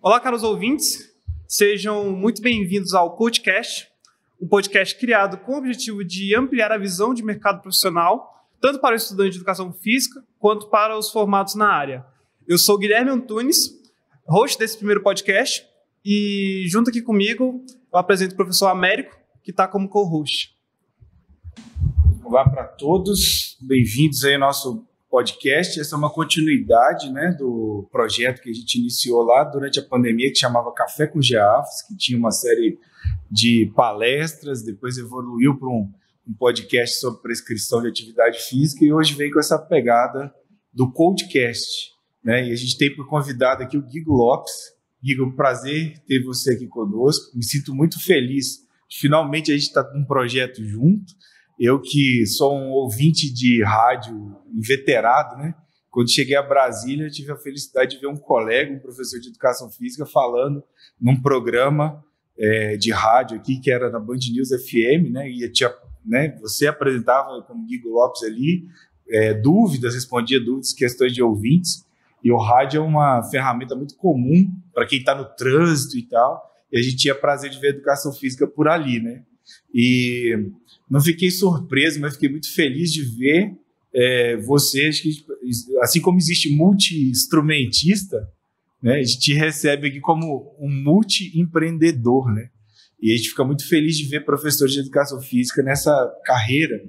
Olá, caros ouvintes, sejam muito bem-vindos ao CoachCast, um podcast criado com o objetivo de ampliar a visão de mercado profissional, tanto para o estudante de educação física, quanto para os formados na área. Eu sou Guilherme Antunes, host desse primeiro podcast, e junto aqui comigo eu apresento o professor Américo, que está como co-host. Olá para todos, bem-vindos aí ao nosso podcast. Essa é uma continuidade, né, do projeto que a gente iniciou lá durante a pandemia, que chamava Café com GEAFS, que tinha uma série de palestras, depois evoluiu para um podcast sobre prescrição de atividade física e hoje vem com essa pegada do CoachCast, né? E a gente tem por convidado aqui o Guigo Lopes. Guigo, prazer ter você aqui conosco, me sinto muito feliz de finalmente a gente estar com um projeto junto. Eu que sou um ouvinte de rádio inveterado, né? Quando cheguei a Brasília, eu tive a felicidade de ver um colega, um professor de educação física, falando num programa de rádio aqui, que era na Band News FM, né? E tinha, né, você apresentava como Guigo Lopes ali, dúvidas, respondia dúvidas, questões de ouvintes. E o rádio é uma ferramenta muito comum para quem está no trânsito e tal. E a gente tinha prazer de ver educação física por ali, né? E não fiquei surpreso, mas fiquei muito feliz de ver vocês, que, assim como existe multi-instrumentista, né, a gente recebe aqui como um multi-empreendedor, né? E a gente fica muito feliz de ver professores de educação física nessa carreira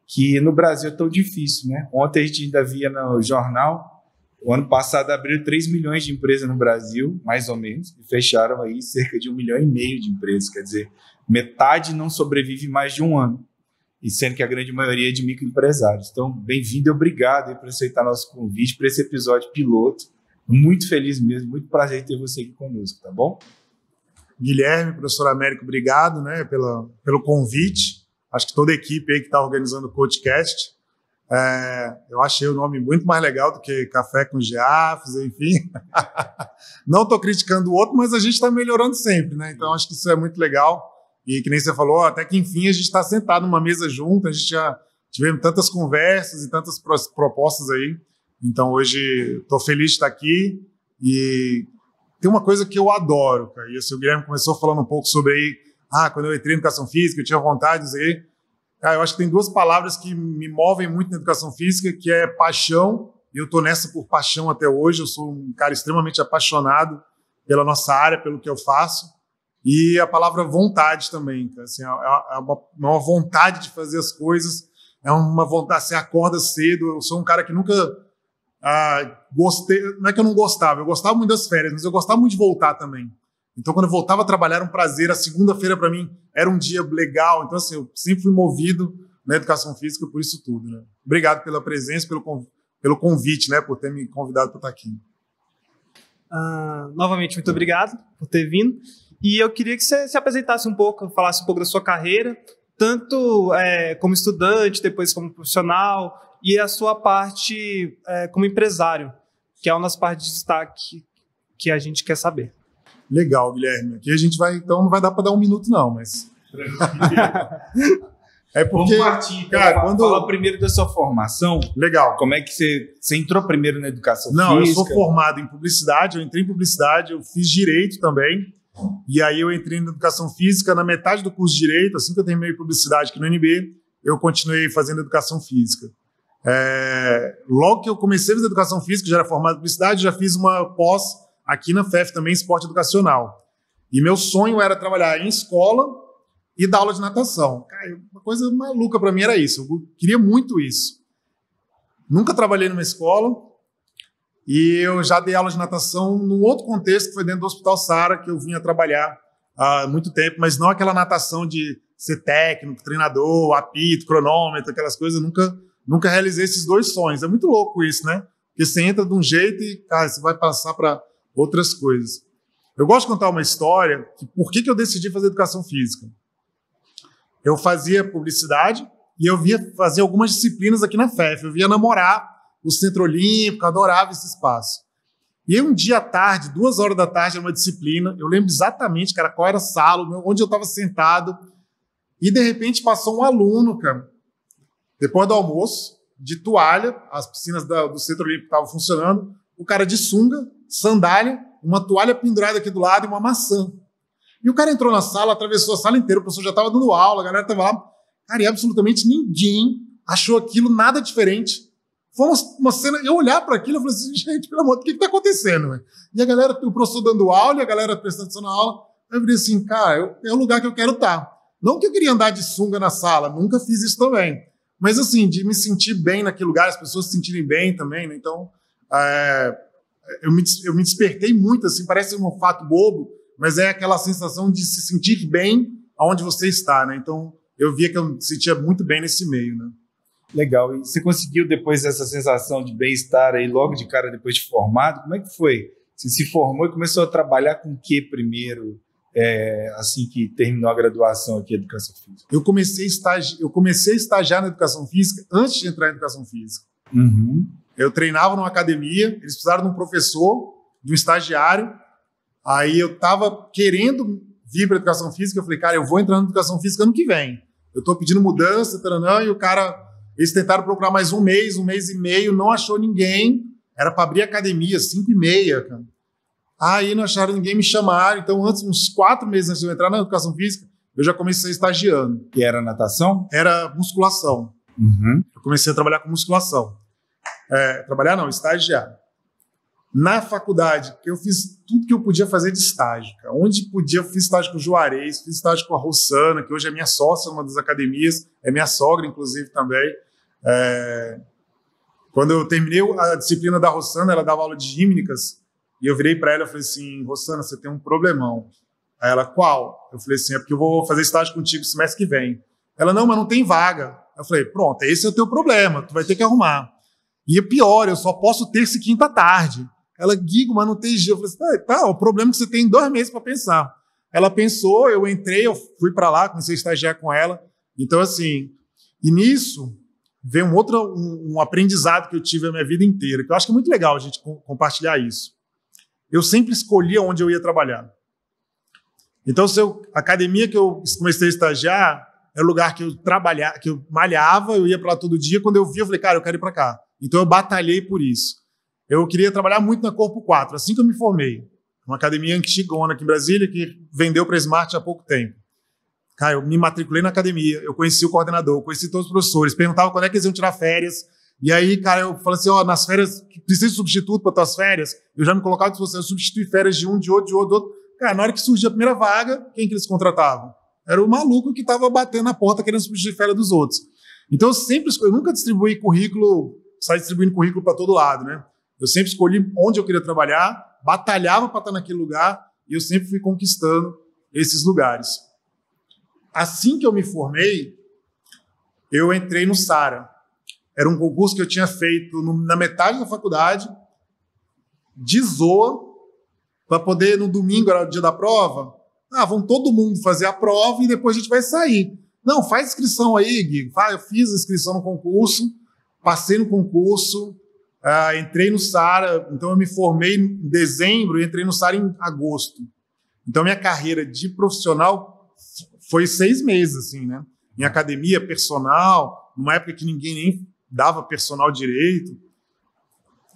que no Brasil é tão difícil, né? Ontem a gente ainda via no jornal, o ano passado abriram 3 milhões de empresas no Brasil, mais ou menos, e fecharam aí cerca de 1,5 milhão de empresas, quer dizer, metade não sobrevive mais de um ano, e sendo que a grande maioria é de microempresários. Então, bem-vindo e obrigado aí por aceitar nosso convite para esse episódio piloto. Muito feliz mesmo, muito prazer em ter você aqui conosco, tá bom? Guilherme, professor Américo, obrigado, né, pelo convite. Acho que toda a equipe aí que está organizando o CoachCast. Eu achei o nome muito mais legal do que Café com GEAFS, enfim. Não estou criticando o outro, mas a gente está melhorando sempre, né? Então acho que isso é muito legal. E que nem você falou, até que enfim a gente está sentado numa mesa junto, a gente já tivemos tantas conversas e tantas propostas aí. Então hoje estou feliz de estar aqui e tem uma coisa que eu adoro, cara. E assim, o Guilherme começou falando um pouco sobre aí, quando eu entrei em educação física, eu tinha vontade de dizer. Eu acho que tem 2 palavras que me movem muito na educação física, que é paixão, e eu estou nessa por paixão até hoje, eu sou um cara extremamente apaixonado pela nossa área, pelo que eu faço, e a palavra vontade também, assim, é uma vontade de fazer as coisas, é uma vontade, você acorda cedo, eu sou um cara que nunca gostei, não é que eu não gostava, eu gostava muito das férias, mas eu gostava muito de voltar também. Então, quando eu voltava a trabalhar, era um prazer. A segunda-feira, para mim, era um dia legal. Então, assim, eu sempre fui movido na educação física por isso tudo, né? Obrigado pela presença, pelo convite, né? Por ter me convidado para estar aqui. Novamente, muito obrigado por ter vindo. E eu queria que você se apresentasse um pouco, falasse um pouco da sua carreira, tanto como estudante, depois como profissional, e a sua parte como empresário, que é uma das partes de destaque que a gente quer saber. Legal, Guilherme. Aqui a gente vai, então não vai dar para dar 1 minuto não, mas... É porque, vamos partir, cara, fala primeiro da sua formação. Legal. Como é que você entrou primeiro na educação física? Não, eu sou formado em publicidade, eu entrei em publicidade, eu fiz direito também, e aí eu entrei na educação física na metade do curso de direito, assim que eu terminei publicidade aqui no UNB, eu continuei fazendo educação física. Logo que eu comecei a fazer educação física, já era formado em publicidade, já fiz uma pós aqui na FEF também, esporte educacional. E meu sonho era trabalhar em escola e dar aula de natação. Cara, uma coisa maluca para mim era isso. Eu queria muito isso. Nunca trabalhei numa escola e eu já dei aula de natação num outro contexto, que foi dentro do Hospital Sara, que eu vinha trabalhar há muito tempo, mas não aquela natação de ser técnico, treinador, apito, cronômetro, aquelas coisas. Eu nunca realizei esses 2 sonhos. É muito louco isso, né? Porque você entra de um jeito e, cara, você vai passar para outras coisas. Eu gosto de contar uma história de por que eu decidi fazer educação física. Eu fazia publicidade e eu via fazer algumas disciplinas aqui na FEF. Eu via namorar o Centro Olímpico, adorava esse espaço. E aí um dia à tarde, 2 horas da tarde, era uma disciplina, eu lembro exatamente, cara, qual era a sala, onde eu estava sentado, e de repente passou um aluno, cara, depois do almoço, de toalha, as piscinas do Centro Olímpico estavam funcionando, o cara de sunga, sandália uma toalha pendurada aqui do lado e uma maçã. E o cara entrou na sala, atravessou a sala inteira, o professor já estava dando aula, a galera estava lá. Cara, e absolutamente ninguém achou aquilo nada diferente. Foi uma cena, eu olhar para aquilo e falei assim, gente, pelo amor de Deus, o que está acontecendo? Véio? E a galera, o professor dando aula, e a galera prestando atenção na aula, eu falei assim, cara, é o lugar que eu quero estar. Não que eu queria andar de sunga na sala, nunca fiz isso também. Mas assim, de me sentir bem naquele lugar, as pessoas se sentirem bem também, né? Então, eu me despertei muito, assim, parece um fato bobo, mas é aquela sensação de se sentir bem aonde você está, né? Então, eu via que eu me sentia muito bem nesse meio, né? Legal. E você conseguiu, depois dessa sensação de bem-estar aí, logo de cara, depois de formado, como é que foi? Você se formou e começou a trabalhar com o que primeiro, assim que terminou a graduação aqui em Educação Física? Eu comecei a estagiar na Educação Física antes de entrar em Educação Física. Uhum. Eu treinava numa academia, eles precisaram de um professor, de um estagiário, aí eu estava querendo vir para a Educação Física, eu falei, cara, eu vou entrar na Educação Física ano que vem. Eu estou pedindo mudança, taranã, e o cara... Eles tentaram procurar mais um mês e meio, não achou ninguém. Era para abrir a academia, 5h30, cara. Aí não acharam ninguém, me chamaram. Então, uns 4 meses antes de eu entrar na Educação Física, eu já comecei estagiando. E era natação? Era musculação. Uhum. Eu comecei a trabalhar com musculação. Estagiar. Na faculdade, eu fiz tudo que eu podia fazer de estágio. Cara. Onde podia, eu fiz estágio com o Juarez, fiz estágio com a Rossana, que hoje é minha sócia numa das academias, é minha sogra, inclusive, também. Quando eu terminei a disciplina da Rossana, ela dava aula de gímnicas, e eu virei para ela e falei assim, Rossana, você tem um problemão. Aí ela, qual? Eu falei assim, é porque eu vou fazer estágio contigo semestre que vem. Ela, não, mas não tem vaga. Eu falei, pronto, esse é o teu problema, tu vai ter que arrumar. E é pior, eu só posso terça e quinta à tarde. Ela, Guigo, mas não tem dia. Eu falei assim, tá, o problema é que você tem 2 meses para pensar. Ela pensou, eu entrei, eu fui para lá, comecei a estagiar com ela. Então, assim, e nisso veio um aprendizado que eu tive a minha vida inteira, que eu acho que é muito legal a gente compartilhar isso. Eu sempre escolhia onde eu ia trabalhar. Então, a academia que eu comecei a estagiar era o lugar que eu trabalhava, que eu malhava, eu ia para lá todo dia. Quando eu via, eu falei, cara, eu quero ir para cá. Então, eu batalhei por isso. Eu queria trabalhar muito na Corpo 4, assim que eu me formei. Uma academia antigona aqui em Brasília, que vendeu para a Smart há pouco tempo. Cara, eu me matriculei na academia, eu conheci o coordenador, conheci todos os professores, perguntava quando é que eles iam tirar férias. E aí, cara, eu falei assim, nas férias, precisa de substituto para tuas férias? Eu já me colocava à disposição, eu substituí férias de um, de outro. Cara, na hora que surgia a primeira vaga, quem que eles contratavam? Era o maluco que estava batendo na porta querendo substituir férias dos outros. Então, eu nunca distribuí currículo, saí distribuindo currículo para todo lado, né? Eu sempre escolhi onde eu queria trabalhar, batalhava para estar naquele lugar e eu sempre fui conquistando esses lugares. Assim que eu me formei, eu entrei no SARA. Era um concurso que eu tinha feito na metade da faculdade, de zoa, para poder, no domingo, era o dia da prova, vão todo mundo fazer a prova e depois a gente vai sair. Não, faz inscrição aí, Gui. Eu fiz a inscrição no concurso, passei no concurso, entrei no SARA, então eu me formei em dezembro e entrei no SARA em agosto. Então minha carreira de profissional foi 6 meses, assim, né? Em academia, personal, numa época que ninguém nem dava personal direito.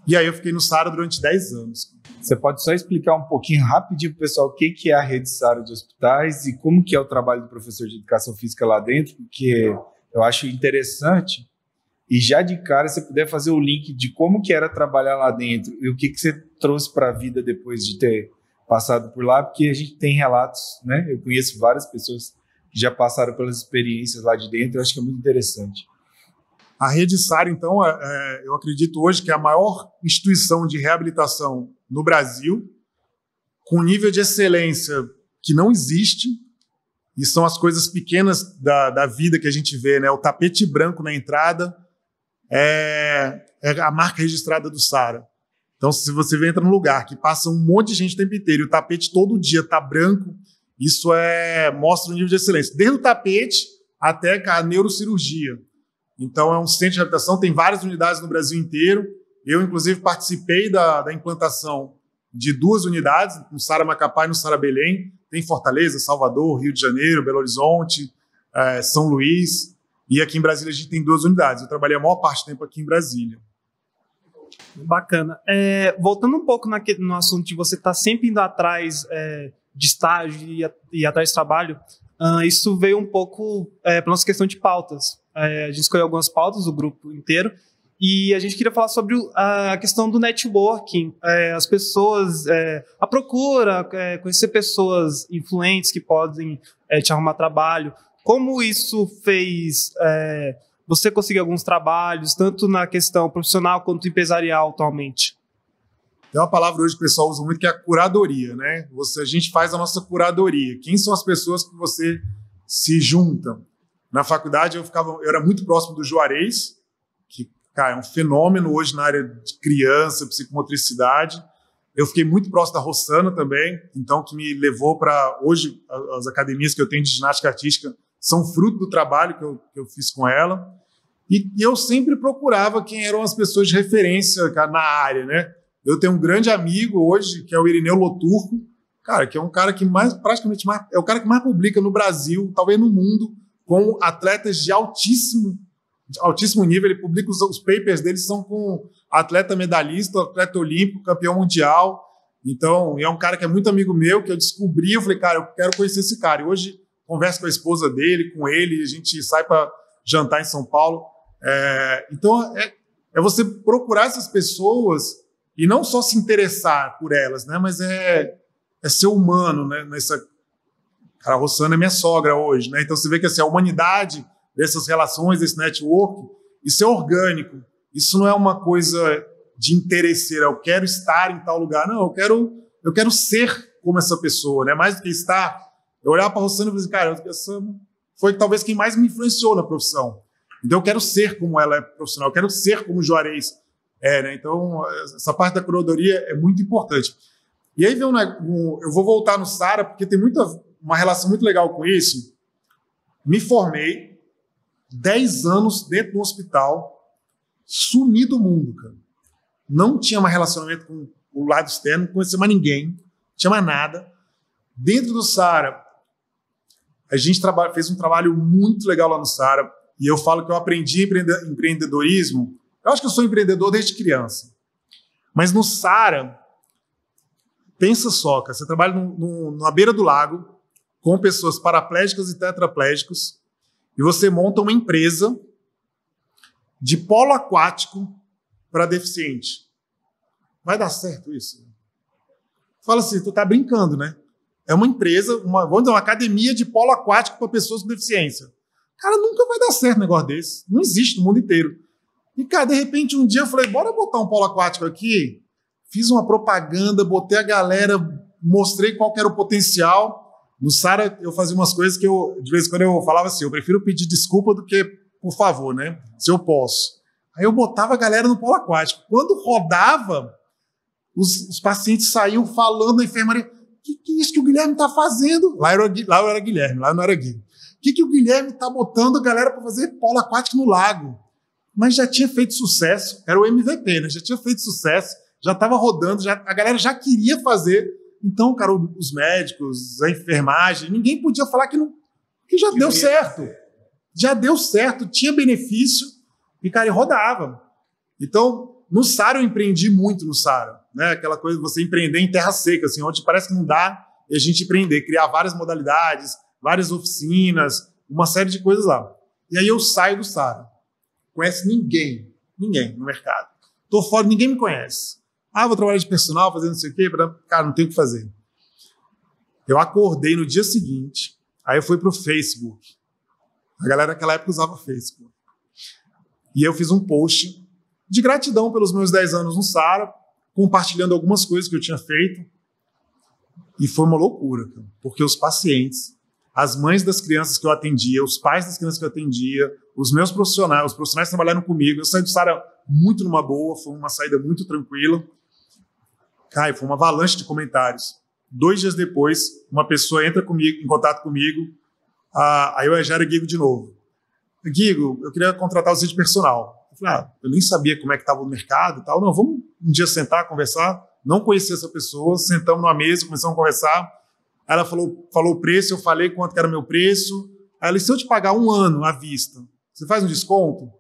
E aí eu fiquei no SARA durante 10 anos. Você pode só explicar um pouquinho rapidinho para o pessoal o que é a rede SARA de hospitais e como que é o trabalho do professor de educação física lá dentro, porque eu acho interessante. E já de cara, se você puder fazer o link de como que era trabalhar lá dentro e o que você trouxe para a vida depois de ter passado por lá, porque a gente tem relatos, né? Eu conheço várias pessoas que já passaram pelas experiências lá de dentro, eu acho que é muito interessante. A rede SARA, então, eu acredito hoje que é a maior instituição de reabilitação no Brasil, com nível de excelência que não existe, e são as coisas pequenas da vida que a gente vê, né? O tapete branco na entrada é a marca registrada do SARA. Então, se você entra num lugar que passa um monte de gente o tempo inteiro e o tapete todo dia está branco, isso mostra o nível de excelência. Desde o tapete até a neurocirurgia. Então, é um centro de reabilitação, tem várias unidades no Brasil inteiro. Eu, inclusive, participei da implantação de 2 unidades, no SARA Macapá e no SARA Belém. Tem Fortaleza, Salvador, Rio de Janeiro, Belo Horizonte, São Luís. E aqui em Brasília a gente tem 2 unidades. Eu trabalhei a maior parte do tempo aqui em Brasília. Bacana. Voltando um pouco no assunto de você estar sempre indo atrás de estágio e atrás de trabalho, isso veio um pouco para nossa questão de pautas. A gente escolheu algumas pautas, o grupo inteiro, e a gente queria falar sobre a questão do networking, as pessoas, a procura, conhecer pessoas influentes que podem te arrumar trabalho. Como isso fez você conseguir alguns trabalhos, tanto na questão profissional quanto empresarial atualmente? Tem uma palavra hoje que o pessoal usa muito que é a curadoria, né? A gente faz a nossa curadoria. Quem são as pessoas que você se junta? Na faculdade eu era muito próximo do Juarez, que, cara, é um fenômeno hoje na área de criança, psicomotricidade. Eu fiquei muito próximo da Rossana também, então que me levou para... Hoje, as academias que eu tenho de ginástica artística são fruto do trabalho que eu fiz com ela. E eu sempre procurava quem eram as pessoas de referência, cara, na área, né? Eu tenho um grande amigo hoje, que é o Irineu Loturco, cara, que é um cara que é o cara que mais publica no Brasil, talvez no mundo, com atletas de altíssimo nível. Ele publica os papers dele, são com atleta medalhista, atleta olímpico, campeão mundial. Então, é um cara que é muito amigo meu, que eu descobri, eu falei, cara, eu quero conhecer esse cara. E hoje, converso com a esposa dele, com ele, a gente sai para jantar em São Paulo. Então, é você procurar essas pessoas e não só se interessar por elas, né? Mas é ser humano, né? Cara, a Rossana é minha sogra hoje, né? Então você vê que assim, a humanidade dessas relações, desse network, isso é orgânico. Isso não é uma coisa de interesseira. Eu quero estar em tal lugar. Não, eu quero ser como essa pessoa, né? Mais do que estar. Eu olhava para a Rossana e falei assim, cara, essa foi talvez quem mais me influenciou na profissão. Então eu quero ser como ela é profissional, eu quero ser como o Juarez né? Então essa parte da curadoria é muito importante. E aí eu vou voltar no Sara, porque tem uma relação muito legal com isso. Me formei, 10 anos dentro do hospital, sumi do mundo, cara. Não tinha mais relacionamento com o lado externo, não conhecia mais ninguém, não tinha mais nada. Dentro do Sara, a gente fez um trabalho muito legal lá no Sara, e eu falo que eu aprendi empreendedorismo. Eu acho que eu sou empreendedor desde criança. Mas no Sara, pensa só, cara, você trabalha na beira do lago, com pessoas paraplégicas e tetraplégicos, e você monta uma empresa de polo aquático para deficiente. Vai dar certo isso? Fala assim, tu tá brincando, né? É uma empresa, vamos dizer, uma academia de polo aquático para pessoas com deficiência. Cara, nunca vai dar certo um negócio desse. Não existe no mundo inteiro. E, cara, de repente, um dia eu falei, bora botar um polo aquático aqui? Fiz uma propaganda, botei a galera, mostrei qual que era o potencial. No Sara, eu fazia umas coisas que de vez em quando eu falava assim, eu prefiro pedir desculpa do que, por favor, né? Se eu posso. Aí eu botava a galera no polo aquático. Quando rodava, os pacientes saíam falando na enfermaria, o que é isso que o Guilherme está fazendo? Lá eu era Guilherme, lá não era Gui. O que o Guilherme está botando a galera para fazer polo aquático no lago? Mas já tinha feito sucesso, era o MVP, né? Já tinha feito sucesso, já estava rodando, a galera já queria fazer. Então, cara, os médicos, a enfermagem, ninguém podia falar que já deu certo. Já deu certo, tinha benefício e, cara, rodava. Então, no Sara eu empreendi muito no Sara, né? Aquela coisa de você empreender em terra seca, assim, onde parece que não dá, e a gente empreender, criar várias modalidades, várias oficinas, uma série de coisas lá. E aí eu saio do Sara. Conhece ninguém no mercado. Tô fora, ninguém me conhece. Vou trabalhar de personal, fazendo não sei o quê. Cara, não tenho o que fazer. Eu acordei no dia seguinte, aí eu fui pro Facebook. A galera naquela época usava Facebook. E eu fiz um post de gratidão pelos meus 10 anos no Sara, compartilhando algumas coisas que eu tinha feito. E foi uma loucura, cara, porque os pacientes, as mães das crianças que eu atendia, os pais das crianças que eu atendia, os meus profissionais, os profissionais que trabalharam comigo, eu saí do Sara muito numa boa, foi uma saída muito tranquila. Cara, foi uma avalanche de comentários. 2 dias depois, uma pessoa entra em contato comigo, aí eu já era Guigo de novo. Guigo, eu queria contratar você de personal. Eu falei, eu nem sabia como é que estava o mercado e tal. Não, vamos um dia sentar, conversar. Não conhecia essa pessoa, sentamos numa mesa, começamos a conversar. Ela falou o preço, eu falei quanto que era o meu preço. Aí ela disse, se eu te pagar 1 ano à vista, você faz um desconto?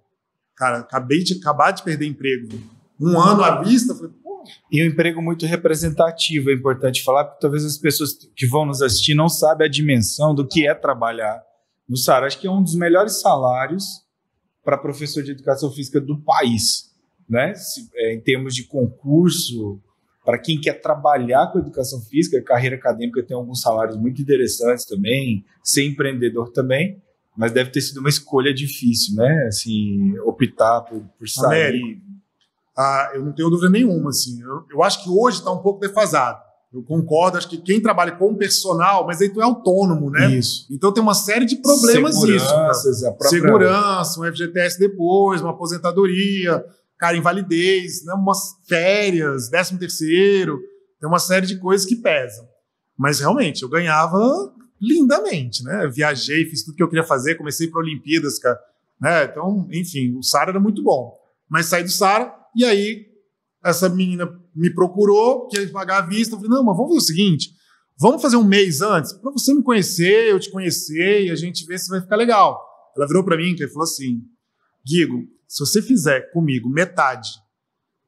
Cara, acabar de perder emprego. um ano à vista, eu falei, pô. E um emprego muito representativo, é importante falar, porque talvez as pessoas que vão nos assistir não sabem a dimensão do que é trabalhar no SARA. Acho que é um dos melhores salários para professor de educação física do país, né? Em termos de concurso, para quem quer trabalhar com educação física, carreira acadêmica tem alguns salários muito interessantes também, ser empreendedor também, mas deve ter sido uma escolha difícil, né? Assim, optar por sair. Américo, eu não tenho dúvida nenhuma, assim. Eu acho que hoje está um pouco defasado. Eu concordo, acho que quem trabalha com personal, mas aí tu é autônomo, né? Isso. Então tem uma série de problemas Seguranças, isso. Segurança, um FGTS depois, uma aposentadoria, cara, invalidez, né? Umas férias, 13º, tem uma série de coisas que pesam. Mas realmente, eu ganhava lindamente, né? Viajei, fiz tudo que eu queria fazer, comecei para Olimpíadas, cara, né? Então, enfim, o SARA era muito bom. Mas saí do SARA e aí essa menina me procurou, queria pagar à vista. Eu falei, não, mas vamos ver o seguinte, vamos fazer um mês antes, para você me conhecer, eu te conhecer e a gente ver se vai ficar legal. Ela virou para mim e falou assim, Guigo, se você fizer comigo metade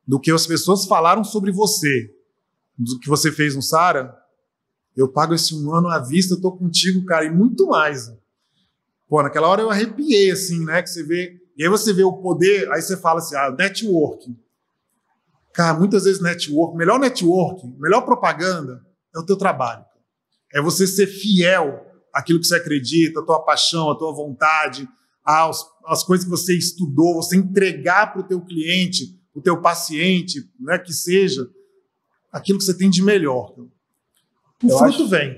do que as pessoas falaram sobre você, do que você fez no SARA, eu pago esse um ano à vista, eu tô contigo, cara, e muito mais. Pô, naquela hora eu arrepiei, assim, né, que você vê, e aí você vê o poder, aí você fala assim, networking. Cara, muitas vezes melhor networking, melhor propaganda é o teu trabalho. É você ser fiel àquilo que você acredita, à tua paixão, à tua vontade, às coisas que você estudou, você entregar para o teu cliente, o teu paciente, né, que seja aquilo que você tem de melhor. O fruto vem.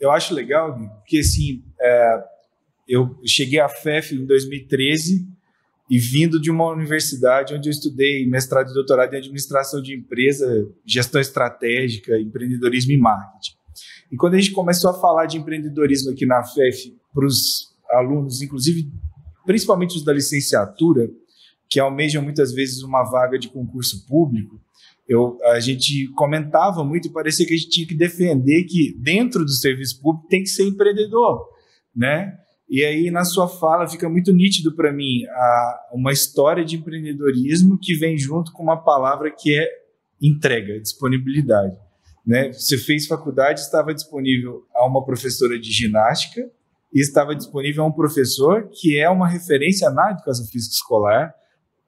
Eu acho legal, porque assim, eu cheguei à FEF em 2013 e vindo de uma universidade onde eu estudei mestrado e doutorado em administração de empresa, gestão estratégica, empreendedorismo e marketing. E quando a gente começou a falar de empreendedorismo aqui na FEF para os alunos, inclusive principalmente os da licenciatura, que almejam muitas vezes uma vaga de concurso público, a gente comentava muito e parecia que a gente tinha que defender que dentro do serviço público tem que ser empreendedor, né? E aí na sua fala fica muito nítido para mim uma história de empreendedorismo que vem junto com uma palavra que é entrega, disponibilidade, né? Você fez faculdade, estava disponível a uma professora de ginástica e estava disponível a um professor que é uma referência na educação física escolar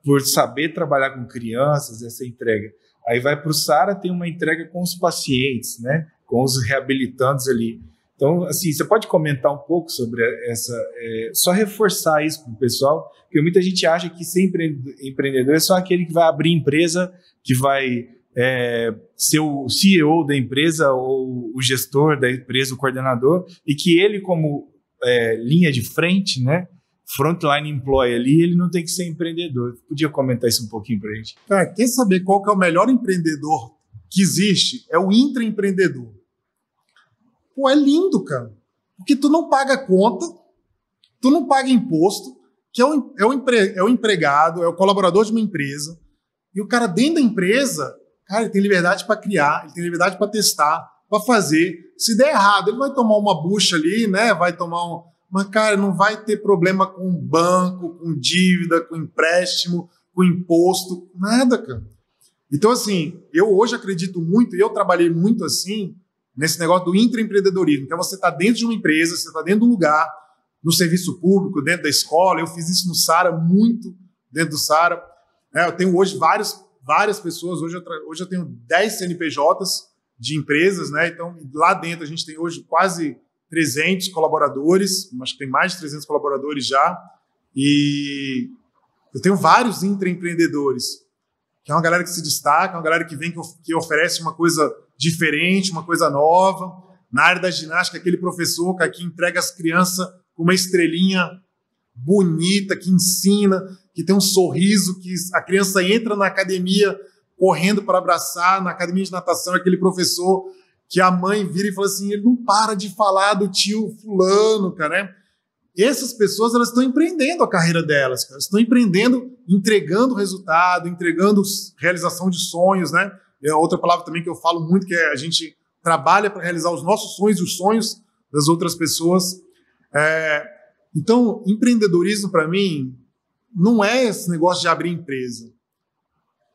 por saber trabalhar com crianças, essa entrega. Aí vai para o SARA, tem uma entrega com os pacientes, né? Com os reabilitantes ali. Então, assim, você pode comentar um pouco sobre só reforçar isso para o pessoal, porque muita gente acha que ser empreendedor é só aquele que vai abrir empresa, que vai ser o CEO da empresa ou o gestor da empresa, o coordenador, e que ele, como linha de frente, né, frontline employee ali, ele não tem que ser empreendedor. Podia comentar isso um pouquinho para a gente? Cara, quer saber qual que é o melhor empreendedor que existe? É o intraempreendedor. Pô, é lindo, cara. Porque tu não paga conta, tu não paga imposto, que é o empregado, é o colaborador de uma empresa, e o cara dentro da empresa, cara, ele tem liberdade para criar, ele tem liberdade para testar, para fazer. Se der errado, ele vai tomar uma bucha ali, né? Vai tomar mas, cara, não vai ter problema com banco, com dívida, com empréstimo, com imposto, nada, cara. Então, assim, eu hoje acredito muito, e eu trabalhei muito assim, nesse negócio do intraempreendedorismo. Então, você está dentro de uma empresa, você está dentro de um lugar, no serviço público, dentro da escola. Eu fiz isso no SARA, muito dentro do SARA. Eu tenho hoje várias pessoas, hoje eu tenho 10 CNPJs de empresas, né? Então, lá dentro a gente tem hoje quase 300 colaboradores, acho que tem mais de 300 colaboradores já, e eu tenho vários intraempreendedores, que é uma galera que se destaca, uma galera que vem, que oferece uma coisa diferente, uma coisa nova. Na área da ginástica, aquele professor que entrega as crianças com uma estrelinha bonita, que ensina, que tem um sorriso, que a criança entra na academia correndo para abraçar, na academia de natação, aquele professor que a mãe vira e fala assim, ele não para de falar do tio fulano, cara, né? Essas pessoas, elas estão empreendendo a carreira delas, cara. Estão empreendendo, entregando resultado, entregando realização de sonhos, né? É outra palavra também que eu falo muito, que a gente trabalha para realizar os nossos sonhos e os sonhos das outras pessoas. Então, empreendedorismo, para mim, não é esse negócio de abrir empresa.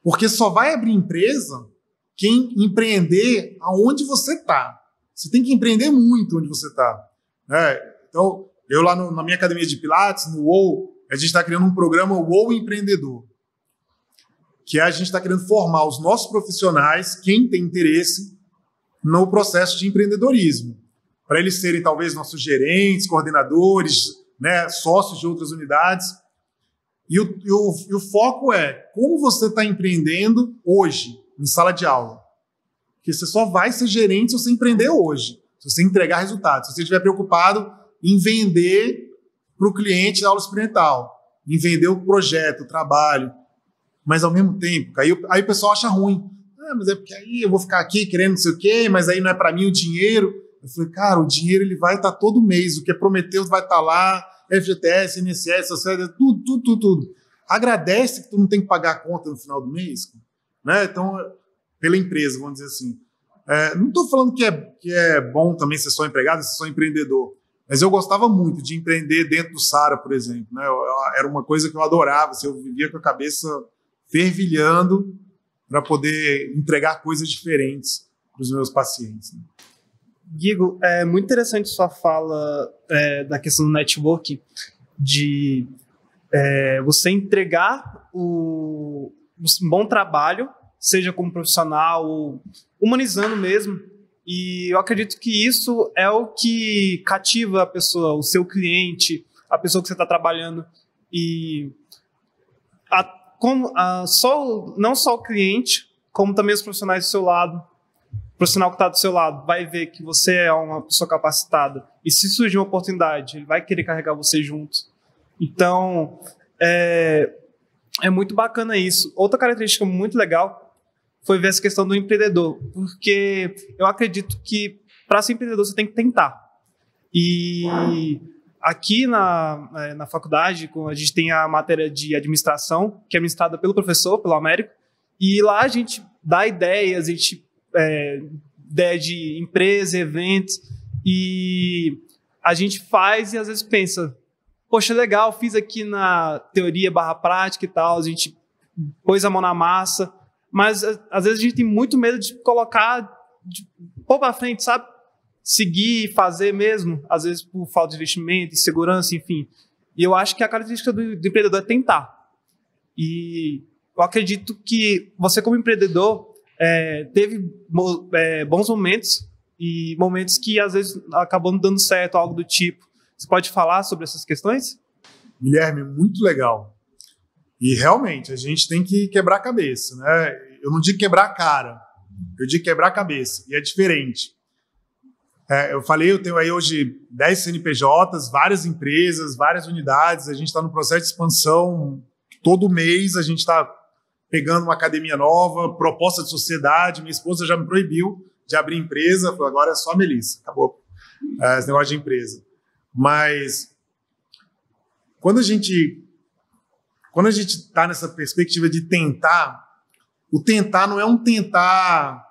Porque só vai abrir empresa quem empreender aonde você está. Você tem que empreender muito onde você está. Então, eu lá na minha academia de Pilates, no UOL, a gente está criando um programa UOL Empreendedor, que a gente está querendo formar os nossos profissionais, quem tem interesse, no processo de empreendedorismo, para eles serem talvez nossos gerentes, coordenadores, né, sócios de outras unidades. E o foco é como você está empreendendo hoje, em sala de aula. Porque você só vai ser gerente se você empreender hoje, se você entregar resultados, se você estiver preocupado em vender para o cliente a aula experimental, em vender o projeto, o trabalho. Mas, ao mesmo tempo, aí o pessoal acha ruim. Mas é porque aí eu vou ficar aqui querendo não sei o quê, mas aí não é para mim o dinheiro. Eu falei, cara, o dinheiro ele vai estar todo mês. O que é prometido vai estar lá, FGTS, INSS, tudo. Agradece que tu não tem que pagar a conta no final do mês, né? Então, pela empresa, vamos dizer assim. Não estou falando que é bom também ser só empregado, ser só empreendedor. Mas eu gostava muito de empreender dentro do Sara, por exemplo. Né? Era uma coisa que eu adorava. Assim, eu vivia com a cabeça fervilhando para poder entregar coisas diferentes para os meus pacientes. Né? Guigo, é muito interessante sua fala da questão do networking, de você entregar um bom trabalho, seja como profissional ou humanizando mesmo. E eu acredito que isso é o que cativa a pessoa, o seu cliente, a pessoa que você está trabalhando. E não só o cliente, como também os profissionais do seu lado. O profissional que está do seu lado vai ver que você é uma pessoa capacitada. E se surgir uma oportunidade, ele vai querer carregar você junto. Então, é muito bacana isso. Outra característica muito legal foi ver essa questão do empreendedor, porque eu acredito que para ser empreendedor você tem que tentar. E aqui na faculdade, a gente tem a matéria de administração, que é ministrada pelo professor, pelo Américo, e lá a gente dá ideias, ideia de empresa, eventos, e a gente faz e às vezes pensa, poxa, legal, fiz aqui na teoria / prática e tal, a gente pôs a mão na massa, mas às vezes a gente tem muito medo de colocar, de pôr para frente, sabe? Seguir e fazer mesmo, às vezes por falta de investimento, insegurança, enfim. E eu acho que a característica do empreendedor é tentar. E eu acredito que você, como empreendedor, teve bons momentos e momentos que às vezes acabou não dando certo, algo do tipo. Você pode falar sobre essas questões? Guilherme, muito legal. E realmente, a gente tem que quebrar a cabeça, né? Eu não digo quebrar a cara, eu digo quebrar a cabeça. E é diferente. Eu falei, eu tenho aí hoje 10 CNPJs, várias empresas, várias unidades. A gente está no processo de expansão. Todo mês a gente está pegando uma academia nova, proposta de sociedade. Minha esposa já me proibiu de abrir empresa. Falou, agora é só a Melissa. Acabou esse negócio de empresa. Mas quando a gente está nessa perspectiva de tentar, o tentar não é um tentar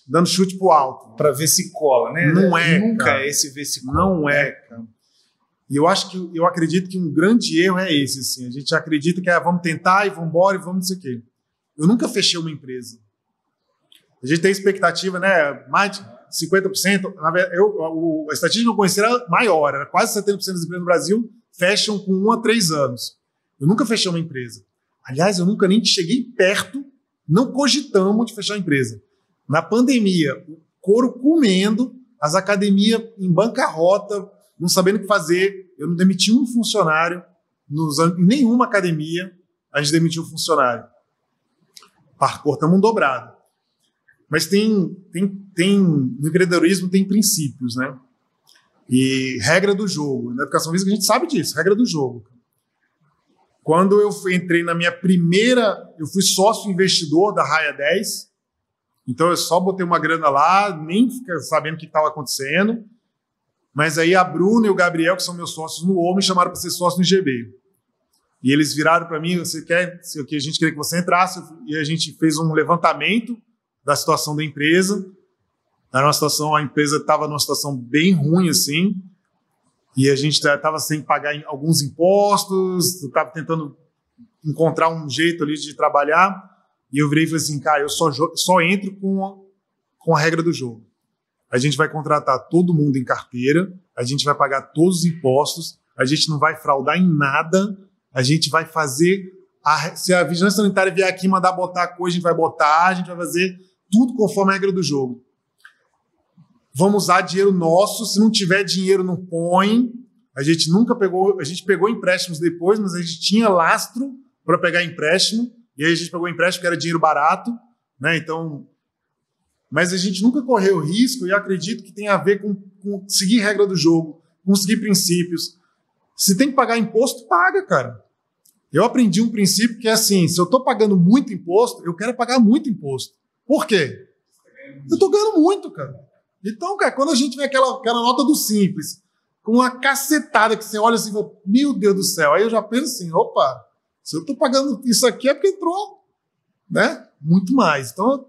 dando chute pro alto. Para ver se cola, né? Não é. Nunca cara. é esse ver se cola. Não é, cara. E eu acredito que um grande erro é esse, assim. A gente acredita que vamos tentar e vamos embora e vamos não sei o quê. Eu nunca fechei uma empresa. A gente tem expectativa, né? Mais de 50%. Na verdade, a estatística que eu conheci era maior. Era quase 70% das empresas no Brasil fecham com 1 a 3 anos. Eu nunca fechei uma empresa. Aliás, eu nunca nem cheguei perto, não cogitamos de fechar a empresa. Na pandemia, o couro comendo, as academias em bancarrota, não sabendo o que fazer. Eu não demiti um funcionário, em nenhuma academia a gente demitiu um funcionário. Cortamos um dobrado. Mas no empreendedorismo tem princípios, né? E regra do jogo. Na educação física a gente sabe disso, regra do jogo. Quando eu entrei na minha primeira, eu fui sócio investidor da Raia 10, então eu só botei uma grana lá, nem fica sabendo o que estava acontecendo, mas aí a Bruna e o Gabriel, que são meus sócios no UOL, me chamaram para ser sócio no IGB. E eles viraram para mim, a gente queria que você entrasse, e a gente fez um levantamento da situação da empresa. Era uma situação, a empresa estava numa situação bem ruim, assim, e a gente estava sem pagar alguns impostos, estava tentando encontrar um jeito ali de trabalhar. e eu virei e falei assim, cara, eu só entro com a regra do jogo. A gente vai contratar todo mundo em carteira, a gente vai pagar todos os impostos, a gente não vai fraudar em nada, a gente vai fazer... Se a vigilância sanitária vier aqui mandar botar a coisa, a gente vai botar, a gente vai fazer tudo conforme a regra do jogo. Vamos usar dinheiro nosso, se não tiver dinheiro, não põe. A gente pegou empréstimos depois, mas a gente tinha lastro para pegar empréstimo, e aí a gente pegou empréstimo que era dinheiro barato, né? Então, mas a gente nunca correu risco, e eu acredito que tem a ver com seguir regra do jogo, com seguir princípios. Se tem que pagar imposto, paga, cara. Eu aprendi um princípio que é assim, se eu estou pagando muito imposto, eu quero pagar muito imposto. Por quê? Eu estou ganhando muito, cara. Então, cara, quando a gente vê aquela nota do Simples, com uma cacetada que você olha assim e fala, meu Deus do céu, aí eu já penso assim, opa, se eu estou pagando isso aqui é porque entrou, né? Muito mais. Então,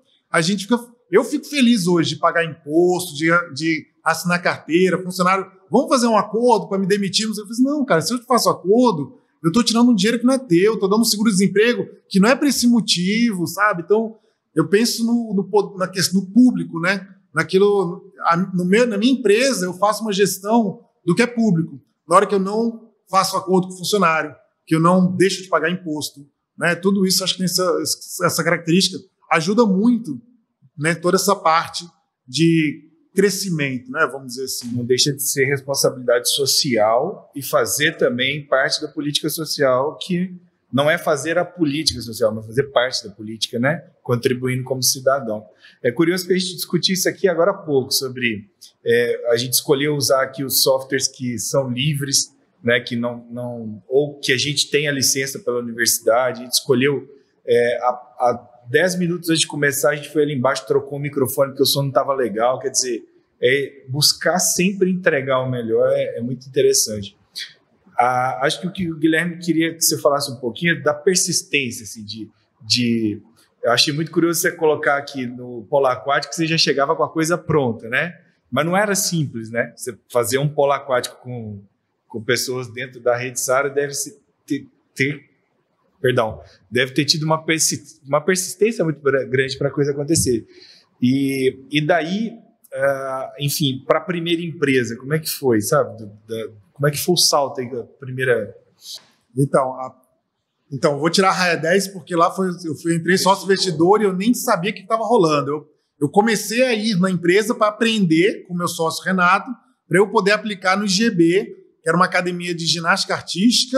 eu fico feliz hoje de pagar imposto, de assinar carteira, funcionário, vamos fazer um acordo para me demitir? Eu falei assim, não, cara, se eu faço acordo, eu estou tirando um dinheiro que não é teu, estou dando um seguro-desemprego que não é para esse motivo, sabe? Então, eu penso na questão do público, né? Na minha empresa, eu faço uma gestão do que é público. Na hora que eu não faço acordo com o funcionário, que eu não deixo de pagar imposto, né? Tudo isso, acho que essa característica ajuda muito, né? Toda essa parte de crescimento, né? Vamos dizer assim. Não deixa de ser responsabilidade social e fazer também parte da política social, que não é fazer a política social, mas fazer parte da política, né? Contribuindo como cidadão. É curioso que a gente discutiu isso aqui agora há pouco, sobre a gente escolheu usar aqui os softwares que são livres, né? Que não ou que a gente tem a licença pela universidade. A gente escolheu há 10 minutos antes de começar, a gente foi ali embaixo, trocou o microfone porque o som não estava legal. Quer dizer, buscar sempre entregar o melhor é muito interessante. Acho que o que o Guilherme queria que você falasse um pouquinho é da persistência, assim, eu achei muito curioso você colocar aqui no polo aquático que você já chegava com a coisa pronta, né? Mas não era simples, né? Você fazer um polo aquático com pessoas dentro da rede SARA deve ter tido uma persistência muito grande para a coisa acontecer. E daí, enfim, para a primeira empresa, como é que foi, sabe? Como é que foi o salto aí, a primeira... Então, eu vou tirar a raia 10, porque lá eu entrei sócio investidor e eu nem sabia o que estava rolando. Eu comecei a ir na empresa para aprender com o meu sócio Renato, para eu poder aplicar no IGB, que era uma academia de ginástica artística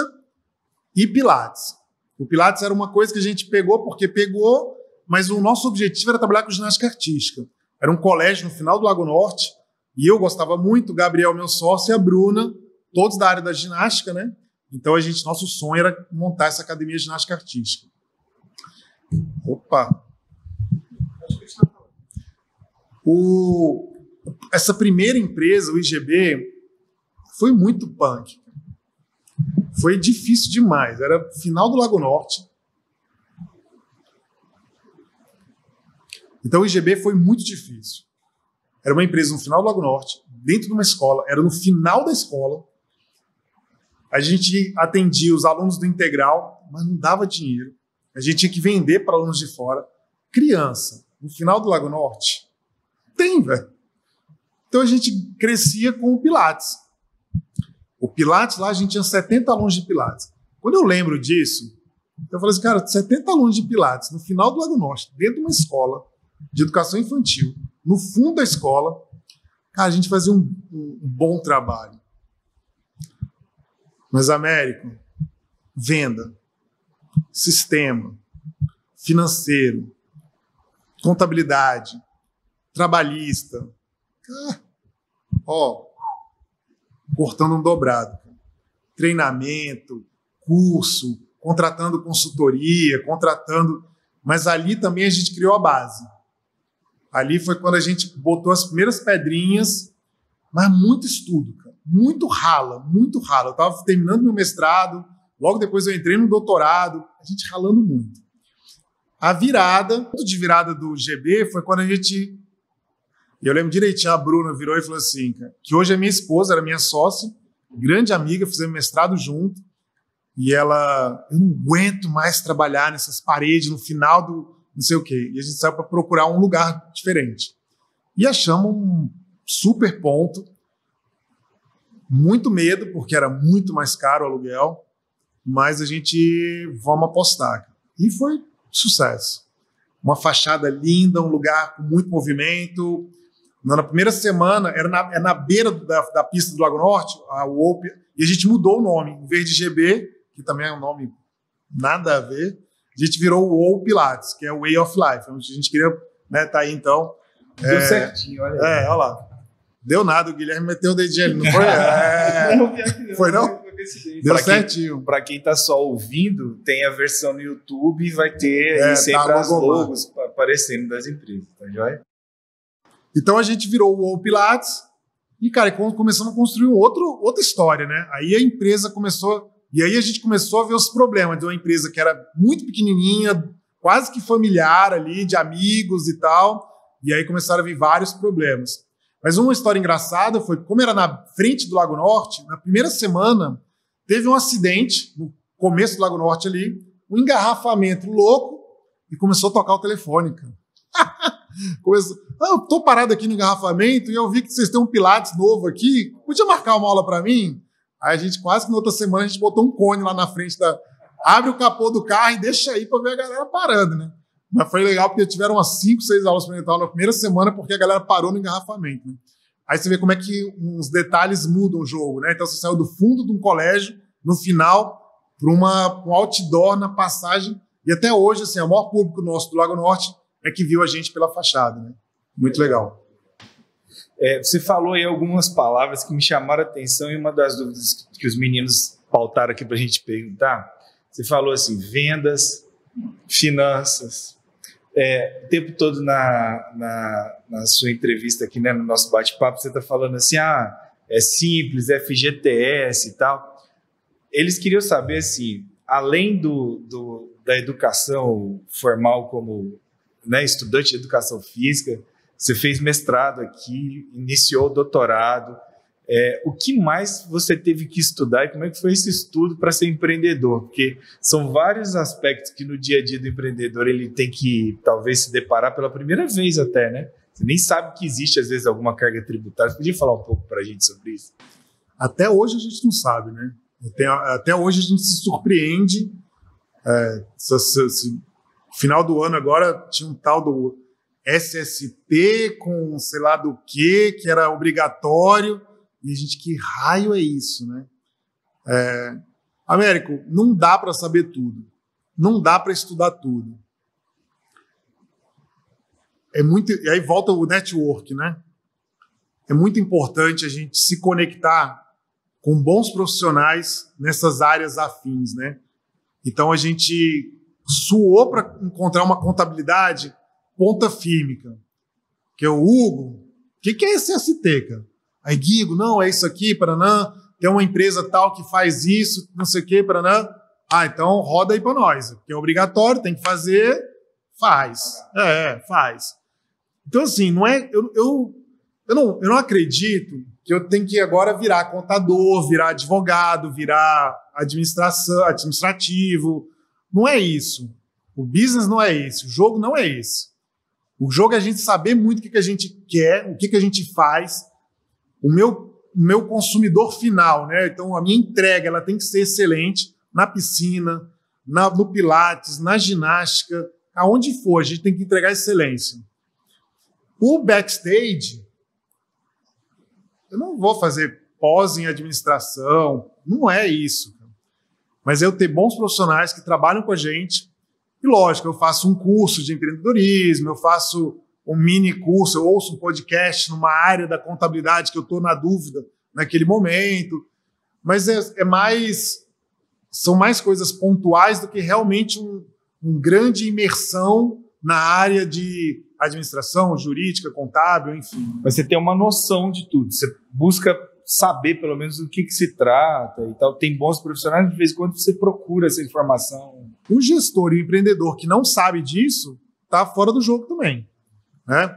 e pilates. O pilates era uma coisa que a gente pegou, mas o nosso objetivo era trabalhar com ginástica artística. Era um colégio no final do Lago Norte, e eu gostava muito, o Gabriel, meu sócio, e a Bruna, todos da área da ginástica, né? Então, nosso sonho era montar essa academia de ginástica artística. Opa! Essa primeira empresa, o IGB, foi muito punk. Foi difícil demais. Era final do Lago Norte. Então, o IGB foi muito difícil. Era uma empresa no final do Lago Norte, dentro de uma escola, era no final da escola. A gente atendia os alunos do integral, mas não dava dinheiro. A gente tinha que vender para alunos de fora. Criança, no final do Lago Norte, tem, velho. Então a gente crescia com o Pilates. O Pilates lá, a gente tinha 70 alunos de Pilates. Quando eu lembro disso, eu falei assim, cara, 70 alunos de Pilates no final do Lago Norte, dentro de uma escola de educação infantil, no fundo da escola, cara, a gente fazia um bom trabalho. Mas, Américo, venda, sistema, financeiro, contabilidade, trabalhista, cortando um dobrado. Treinamento, curso, contratando consultoria, Mas ali também a gente criou a base. Ali foi quando a gente botou as primeiras pedrinhas, mas muito estudo, cara. Muito rala, muito rala. Eu estava terminando meu mestrado, logo depois eu entrei no doutorado, a gente ralando muito. A ponto de virada do GB foi quando a gente... Eu lembro direitinho, a Bruna virou e falou assim, cara, que hoje é minha esposa, era minha sócia, grande amiga, fizemos mestrado junto, e ela... Eu não aguento mais trabalhar nessas paredes no final não sei o quê. E a gente saiu para procurar um lugar diferente. E achamos um super ponto, muito medo, porque era muito mais caro o aluguel, mas a gente vamos apostar. E foi sucesso. Uma fachada linda, um lugar com muito movimento. Na primeira semana, era na beira da pista do Lago Norte, a UOP, e a gente mudou o nome. Em vez de GB, que também é um nome nada a ver, a gente virou o WOW Pilates, que é o Way of Life. A gente queria, né, tá aí então. Deu certinho, olha aí. Olha lá. Deu nada, o Guilherme meteu o dedinho ali, não foi? Não, foi não? Deu certinho. Para quem está só ouvindo, tem a versão no YouTube e vai ter sempre tá as logos aparecendo das empresas, tá joia? Então a gente virou o WOW Pilates e, cara, começamos a construir outra história, né? Aí a empresa começou... E aí a gente começou a ver os problemas de uma empresa que era muito pequenininha, quase que familiar ali, de amigos e tal. E aí começaram a vir vários problemas. Mas uma história engraçada foi que, como era na frente do Lago Norte, na primeira semana teve um acidente, no começo do Lago Norte ali, um engarrafamento louco e começou a tocar o telefone, cara. Eu tô parado aqui no engarrafamento e eu vi que vocês têm um Pilates novo aqui, podia marcar uma aula para mim? Aí a gente quase que na outra semana a gente botou um cone lá na frente abre o capô do carro e deixa aí para ver a galera parando, né? Mas foi legal porque tiveram umas 5, 6 aulas experimentais na primeira semana porque a galera parou no engarrafamento, né? Aí você vê como é que uns detalhes mudam o jogo, né? Então você saiu do fundo de um colégio, no final, para um outdoor na passagem. E até hoje, assim, o maior público nosso do Lago Norte é que viu a gente pela fachada, né? Muito legal. Você falou aí algumas palavras que me chamaram a atenção e uma das dúvidas que os meninos pautaram aqui para a gente perguntar. Você falou assim, vendas, finanças. O tempo todo na sua entrevista aqui, né, no nosso bate-papo, você está falando assim, é simples, FGTS e tal. Eles queriam saber, assim, além da educação formal como, né, estudante de educação física, você fez mestrado aqui, iniciou o doutorado. O que mais você teve que estudar e como é que foi esse estudo para ser empreendedor? Porque são vários aspectos que no dia a dia do empreendedor ele tem que talvez se deparar pela primeira vez até, né? Você nem sabe que existe às vezes alguma carga tributária. Você podia falar um pouco para a gente sobre isso? Até hoje a gente não sabe, né? Até hoje a gente se surpreende. Final do ano agora tinha um tal do SST com sei lá do que era obrigatório. E a gente, que raio é isso, né? Américo, não dá para saber tudo. Não dá para estudar tudo. E aí volta o network, né? É muito importante a gente se conectar com bons profissionais nessas áreas afins, né? Então a gente suou para encontrar uma contabilidade ponta firme, cara. Que é o Hugo. O que é SST, cara? Aí, Guigo, não, é isso aqui, Paranã, tem uma empresa tal que faz isso, não sei o que, Paranã. Então roda aí para nós, porque é obrigatório, tem que fazer, faz. Faz. Então, assim, não é. Eu não acredito que eu tenho que agora virar contador, virar advogado, virar administrativo. Não é isso. O business não é esse, o jogo não é esse. O jogo é a gente saber muito o que a gente quer, o que a gente faz. O meu consumidor final, né? Então a minha entrega ela tem que ser excelente na piscina, no pilates, na ginástica, aonde for, a gente tem que entregar excelência. O backstage, eu não vou fazer pós em administração, não é isso. Mas é eu ter bons profissionais que trabalham com a gente. E lógico, eu faço um curso de empreendedorismo, eu faço um mini curso, eu ouço um podcast numa área da contabilidade que eu estou na dúvida naquele momento, mas são mais coisas pontuais do que realmente um grande imersão na área de administração, jurídica, contábil, enfim. Mas você tem uma noção de tudo, você busca saber pelo menos do que se trata e tal, tem bons profissionais, de vez em quando você procura essa informação. O gestor e o empreendedor que não sabe disso está fora do jogo também. Né?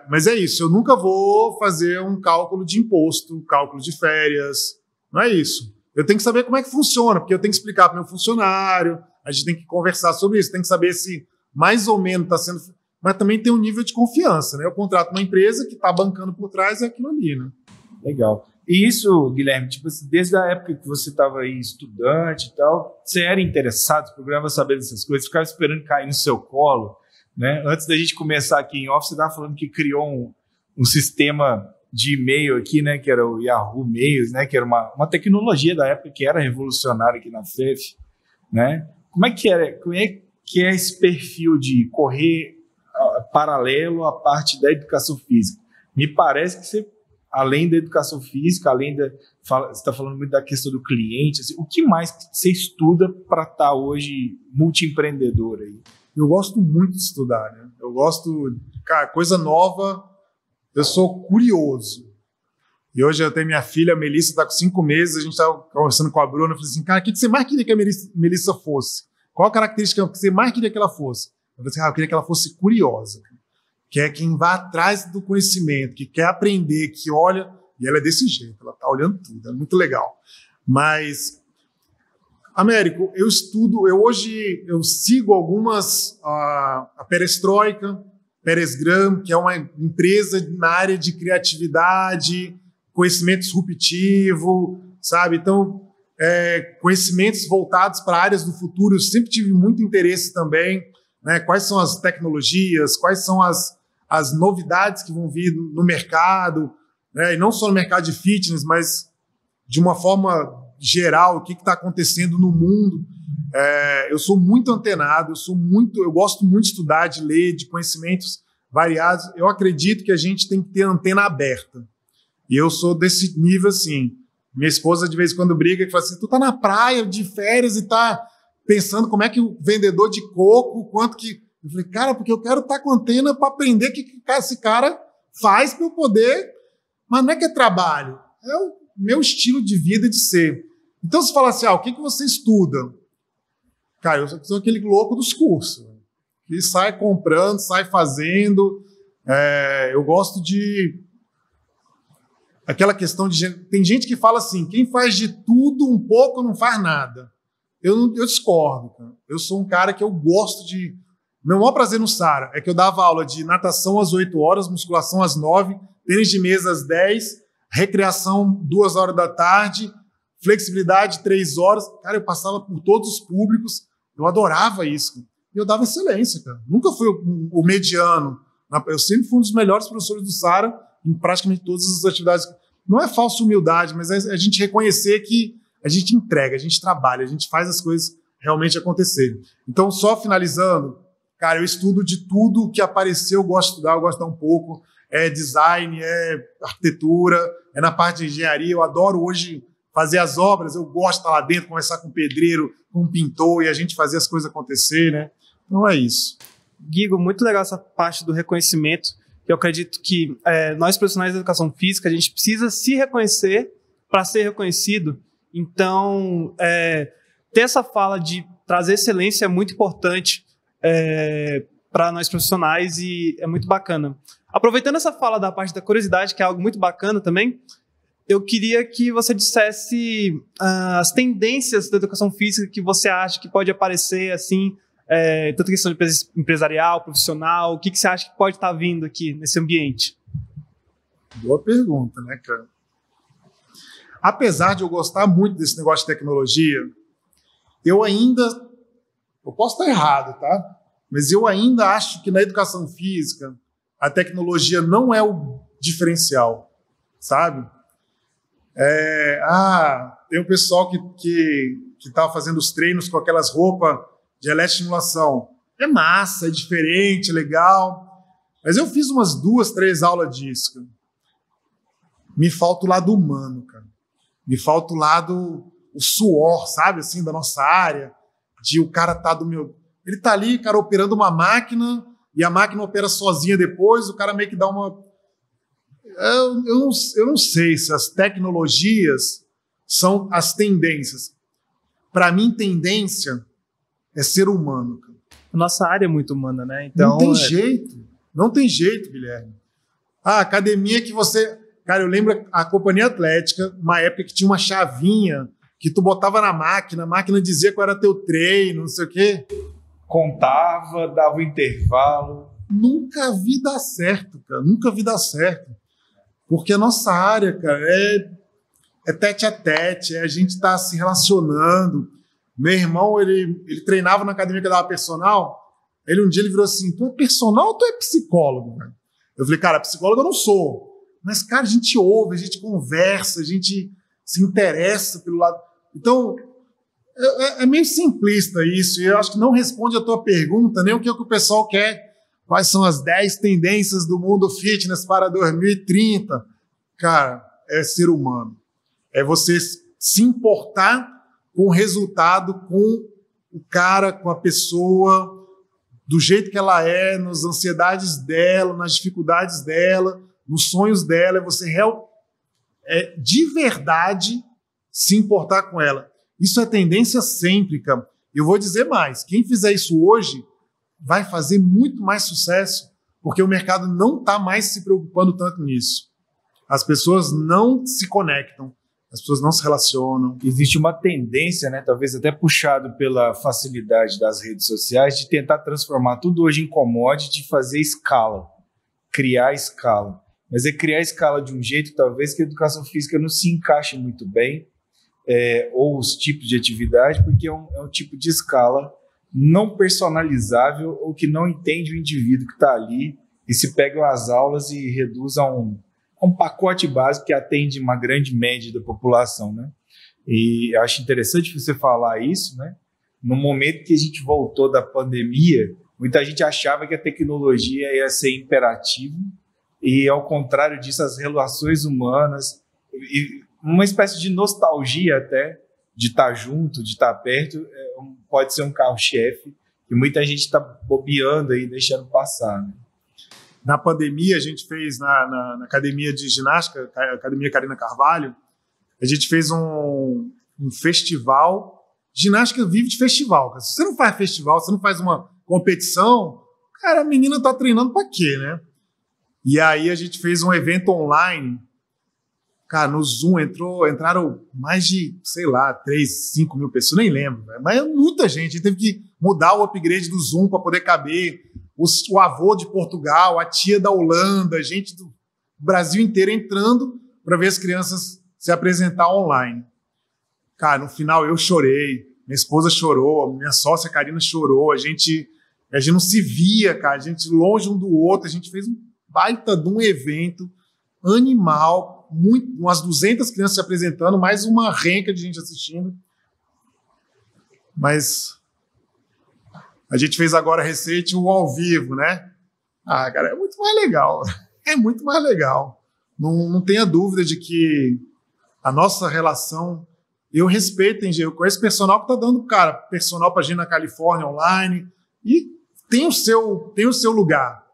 Mas é isso, eu nunca vou fazer um cálculo de imposto, cálculo de férias, não é isso. Eu tenho que saber como é que funciona, porque eu tenho que explicar para o meu funcionário, a gente tem que conversar sobre isso, tem que saber se mais ou menos está sendo... Mas também tem um nível de confiança, né? Eu contrato uma empresa que está bancando por trás aquilo ali, né? Legal. E isso, Guilherme, tipo assim, desde a época que você estava aí estudante e tal, você era interessado, procurava saber dessas coisas, ficava esperando cair no seu colo, né? Antes da gente começar aqui em off, você estava falando que criou um sistema de e-mail aqui, né? Que era o Yahoo Mails, né? Que era uma tecnologia da época que era revolucionária aqui na FEF, né? Como é que é esse perfil de correr paralelo à parte da educação física? Me parece que você, além da educação física, você está falando muito da questão do cliente, assim, o que mais você estuda para estar hoje multiempreendedor aí? Eu gosto muito de estudar, né? Eu gosto, cara, coisa nova, eu sou curioso. E hoje eu tenho minha filha, a Melissa, está com 5 meses, a gente estava conversando com a Bruna, eu falei assim, cara, o que você mais queria que a Melissa fosse? Qual a característica que você mais queria que ela fosse? Eu falei assim, eu queria que ela fosse curiosa, que é quem vai atrás do conhecimento, que quer aprender, que olha, e ela é desse jeito, ela está olhando tudo, é muito legal. Mas, Américo, eu sigo algumas, a Perestroika, Peresgram, que é uma empresa na área de criatividade, conhecimento disruptivo, sabe? Então, conhecimentos voltados para áreas do futuro, eu sempre tive muito interesse também, né? Quais são as tecnologias, quais são as novidades que vão vir no mercado, né? E não só no mercado de fitness, mas de uma forma geral, o que está acontecendo no mundo. Eu sou muito antenado, eu gosto muito de estudar, de ler, de conhecimentos variados. Eu acredito que a gente tem que ter a antena aberta. E eu sou desse nível assim. Minha esposa de vez em quando briga e fala assim, tu tá na praia de férias e tá pensando como é que o vendedor de coco, quanto que... Eu falei, cara, porque eu quero estar com antena para aprender o que esse cara faz para eu poder... Mas não é que é trabalho, é o meu estilo de vida de ser. Então, se falar assim, o que você estuda? Cara, eu sou aquele louco dos cursos, que sai comprando, sai fazendo. Eu gosto de... Aquela questão de... Tem gente que fala assim, quem faz de tudo um pouco não faz nada. Eu discordo, cara. Eu sou um cara que eu gosto de... Meu maior prazer no Sara é que eu dava aula de natação às 8 horas, musculação às 9, tênis de mesa às 10, recreação 2 horas da tarde, flexibilidade 3 horas. Cara, eu passava por todos os públicos. Eu adorava isso. E eu dava excelência, cara. Nunca fui o mediano. Eu sempre fui um dos melhores professores do Sara em praticamente todas as atividades. Não é falsa humildade, mas é a gente reconhecer que a gente entrega, a gente trabalha, a gente faz as coisas realmente acontecerem. Então, só finalizando, cara, eu estudo de tudo que apareceu, eu gosto de estudar, eu gosto de dar um pouco. É design, é arquitetura, é na parte de engenharia. Eu adoro hoje fazer as obras, eu gosto de estar lá dentro, conversar com o pedreiro, com o pintor e a gente fazer as coisas acontecer, né? Então é isso. Guigo, muito legal essa parte do reconhecimento. Eu acredito que nós profissionais da educação física, a gente precisa se reconhecer para ser reconhecido. Então, ter essa fala de trazer excelência é muito importante para nós profissionais e é muito bacana. Aproveitando essa fala da parte da curiosidade, que é algo muito bacana também, eu queria que você dissesse as tendências da educação física que você acha que pode aparecer, assim, tanto questão de empresarial, profissional, o que você acha que pode estar vindo aqui nesse ambiente? Boa pergunta, né, cara? Apesar de eu gostar muito desse negócio de tecnologia, eu posso estar errado, tá? Mas eu ainda acho que na educação física a tecnologia não é o diferencial, sabe? Tem um pessoal que estava fazendo os treinos com aquelas roupas de eletroestimulação. É massa, é diferente, é legal. Mas eu fiz umas 2, 3 aulas disso, cara. Me falta o lado humano, cara. Me falta o lado, o suor, sabe, assim, da nossa área, de o cara tá do meu... Ele tá ali, cara, operando uma máquina, e a máquina opera sozinha depois, o cara meio que dá uma... Eu não sei se as tecnologias são as tendências. Para mim, tendência é ser humano, cara. A nossa área é muito humana, né? Então, não tem jeito, Guilherme. A academia que você... Cara, eu lembro a Companhia Atlética, uma época que tinha uma chavinha que tu botava na máquina, a máquina dizia qual era teu treino, não sei o quê. contava, dava o intervalo. Nunca vi dar certo, cara. Nunca vi dar certo. Porque a nossa área, cara, é tete a tete, a gente tá se relacionando. Meu irmão, ele treinava na academia que eu dava personal. Um dia ele virou assim, tu é personal ou tu é psicólogo, velho? Eu falei, cara, psicólogo eu não sou. Mas, cara, a gente ouve, a gente conversa, a gente se interessa pelo lado... Então, é meio simplista isso, e eu acho que não responde a tua pergunta, nem o que o pessoal quer. Quais são as 10 tendências do mundo fitness para 2030? Cara, é ser humano. É você se importar com o resultado, com o cara, com a pessoa, do jeito que ela é, nas ansiedades dela, nas dificuldades dela, nos sonhos dela. É você de verdade se importar com ela. Isso é tendência sempre, cara. Eu vou dizer mais. Quem fizer isso hoje vai fazer muito mais sucesso, porque o mercado não está mais se preocupando tanto nisso. As pessoas não se conectam, as pessoas não se relacionam. Existe uma tendência, né, talvez até puxado pela facilidade das redes sociais, de tentar transformar tudo hoje em commodity, de fazer escala, criar escala. Mas é criar escala de um jeito, talvez, que a educação física não se encaixe muito bem, ou os tipos de atividade, porque é um tipo de escala não personalizável ou que não entende o indivíduo que está ali e se pegam as aulas e reduz a um pacote básico que atende uma grande média da população, né? E eu acho interessante você falar isso, né? No momento que a gente voltou da pandemia, muita gente achava que a tecnologia ia ser imperativa e, ao contrário disso, as relações humanas, e uma espécie de nostalgia até de estar junto, de estar perto, pode ser um carro-chefe que muita gente está bobeando aí, deixando passar, né? Na pandemia, a gente fez na academia de ginástica, a Academia Karina Carvalho, a gente fez um festival. Ginástica vive de festival, cara. Se você não faz festival, se você não faz uma competição, cara, a menina tá treinando pra quê, né? E aí a gente fez um evento online. Cara, no Zoom entraram mais de, sei lá, 3, 5 mil pessoas, nem lembro, né? Mas é muita gente. A gente teve que mudar o upgrade do Zoom para poder caber o avô de Portugal, a tia da Holanda, gente do Brasil inteiro entrando para ver as crianças se apresentar online. Cara, no final eu chorei, minha esposa chorou, minha sócia Karina chorou, a gente não se via, cara, a gente longe um do outro, a gente fez um baita de um evento animal, umas 200 crianças se apresentando, mais uma renca de gente assistindo. Mas a gente fez agora recente o ao vivo, né? Ah, cara, é muito mais legal. É muito mais legal. Não tenha dúvida de que a nossa relação... Eu respeito, eu conheço personal que está dando, cara, personal para gente na Califórnia online, e tem o seu lugar.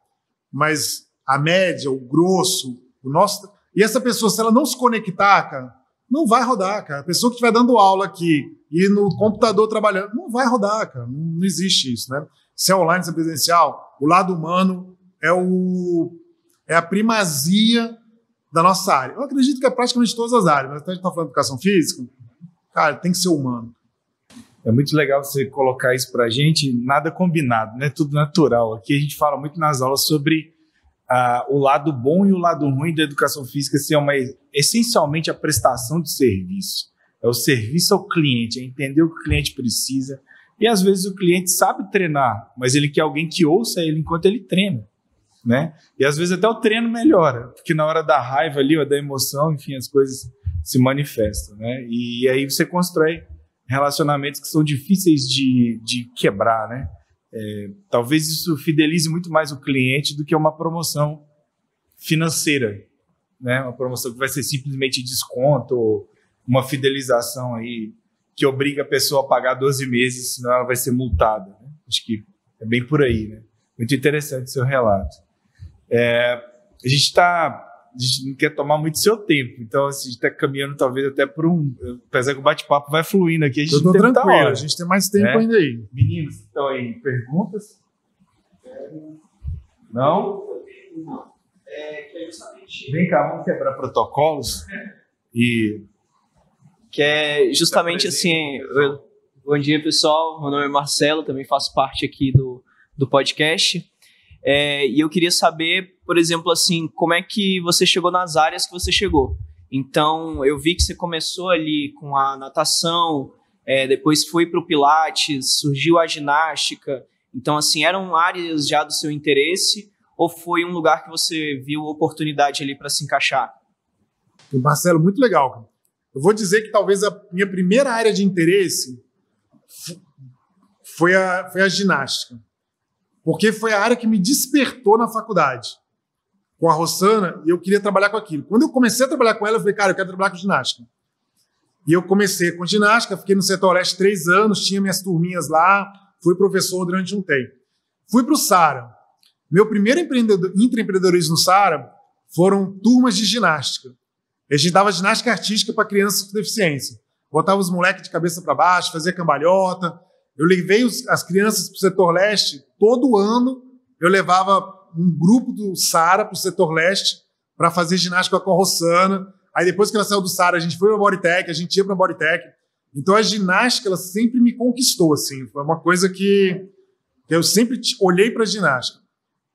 Mas a média, o grosso, o nosso... E essa pessoa, se ela não se conectar, cara, não vai rodar, cara. A pessoa que estiver dando aula aqui e no computador trabalhando, não vai rodar, cara. Não existe isso, né? Se é online, se é presencial, o lado humano é a primazia da nossa área. Eu acredito que é praticamente todas as áreas, mas até a gente está falando de educação física, cara, tem que ser humano. É muito legal você colocar isso pra gente, nada combinado, né? Tudo natural. Aqui a gente fala muito nas aulas sobre o lado bom e o lado ruim da educação física ser essencialmente a prestação de serviço. É o serviço ao cliente, é entender o que o cliente precisa. E às vezes o cliente sabe treinar, mas ele quer alguém que ouça ele enquanto ele treina, né? E às vezes até o treino melhora, porque na hora da raiva ali, ou da emoção, enfim, as coisas se manifestam, né? E aí você constrói relacionamentos que são difíceis de quebrar, né? Talvez isso fidelize muito mais o cliente do que uma promoção financeira, né? Uma promoção que vai ser simplesmente desconto, ou uma fidelização aí que obriga a pessoa a pagar 12 meses, senão ela vai ser multada, né? Acho que é bem por aí, né? Muito interessante o seu relato. A gente não quer tomar muito seu tempo, então assim, a gente está caminhando talvez até por apesar que o bate-papo vai fluindo aqui, a gente não tem muita hora, a gente tem mais tempo ainda aí. Meninos, estão aí, perguntas? Não? Não. Vem cá, vamos quebrar protocolos e... Que é justamente assim, Bom dia, pessoal. Meu nome é Marcelo, também faço parte aqui do podcast. E eu queria saber, por exemplo, assim, como é que você chegou nas áreas que você chegou. Então, eu vi que você começou ali com a natação, depois foi para o Pilates, surgiu a ginástica. Então, assim, eram áreas já do seu interesse ou foi um lugar que você viu oportunidade ali para se encaixar? Marcelo, muito legal, cara. Eu vou dizer que talvez a minha primeira área de interesse foi a ginástica. Porque foi a área que me despertou na faculdade. Com a Rossana, e eu queria trabalhar com aquilo. Quando eu comecei a trabalhar com ela, eu falei, cara, eu quero trabalhar com ginástica. E eu comecei com ginástica, fiquei no Setor Leste 3 anos, tinha minhas turminhas lá, fui professor durante um tempo. Fui para o Saara. Meu primeiro intraempreendedorismo no Saara foram turmas de ginástica. A gente dava ginástica artística para crianças com deficiência. Botava os moleques de cabeça para baixo, fazia cambalhota. Eu levei as crianças para o Setor Leste. Todo ano eu levava um grupo do Saara para o Setor Leste para fazer ginástica com a Rossana. Aí depois que ela saiu do Saara, a gente foi para a Bodytech, a gente ia para a Bodytech. Então a ginástica ela sempre me conquistou. Assim. Foi uma coisa que eu sempre olhei para a ginástica.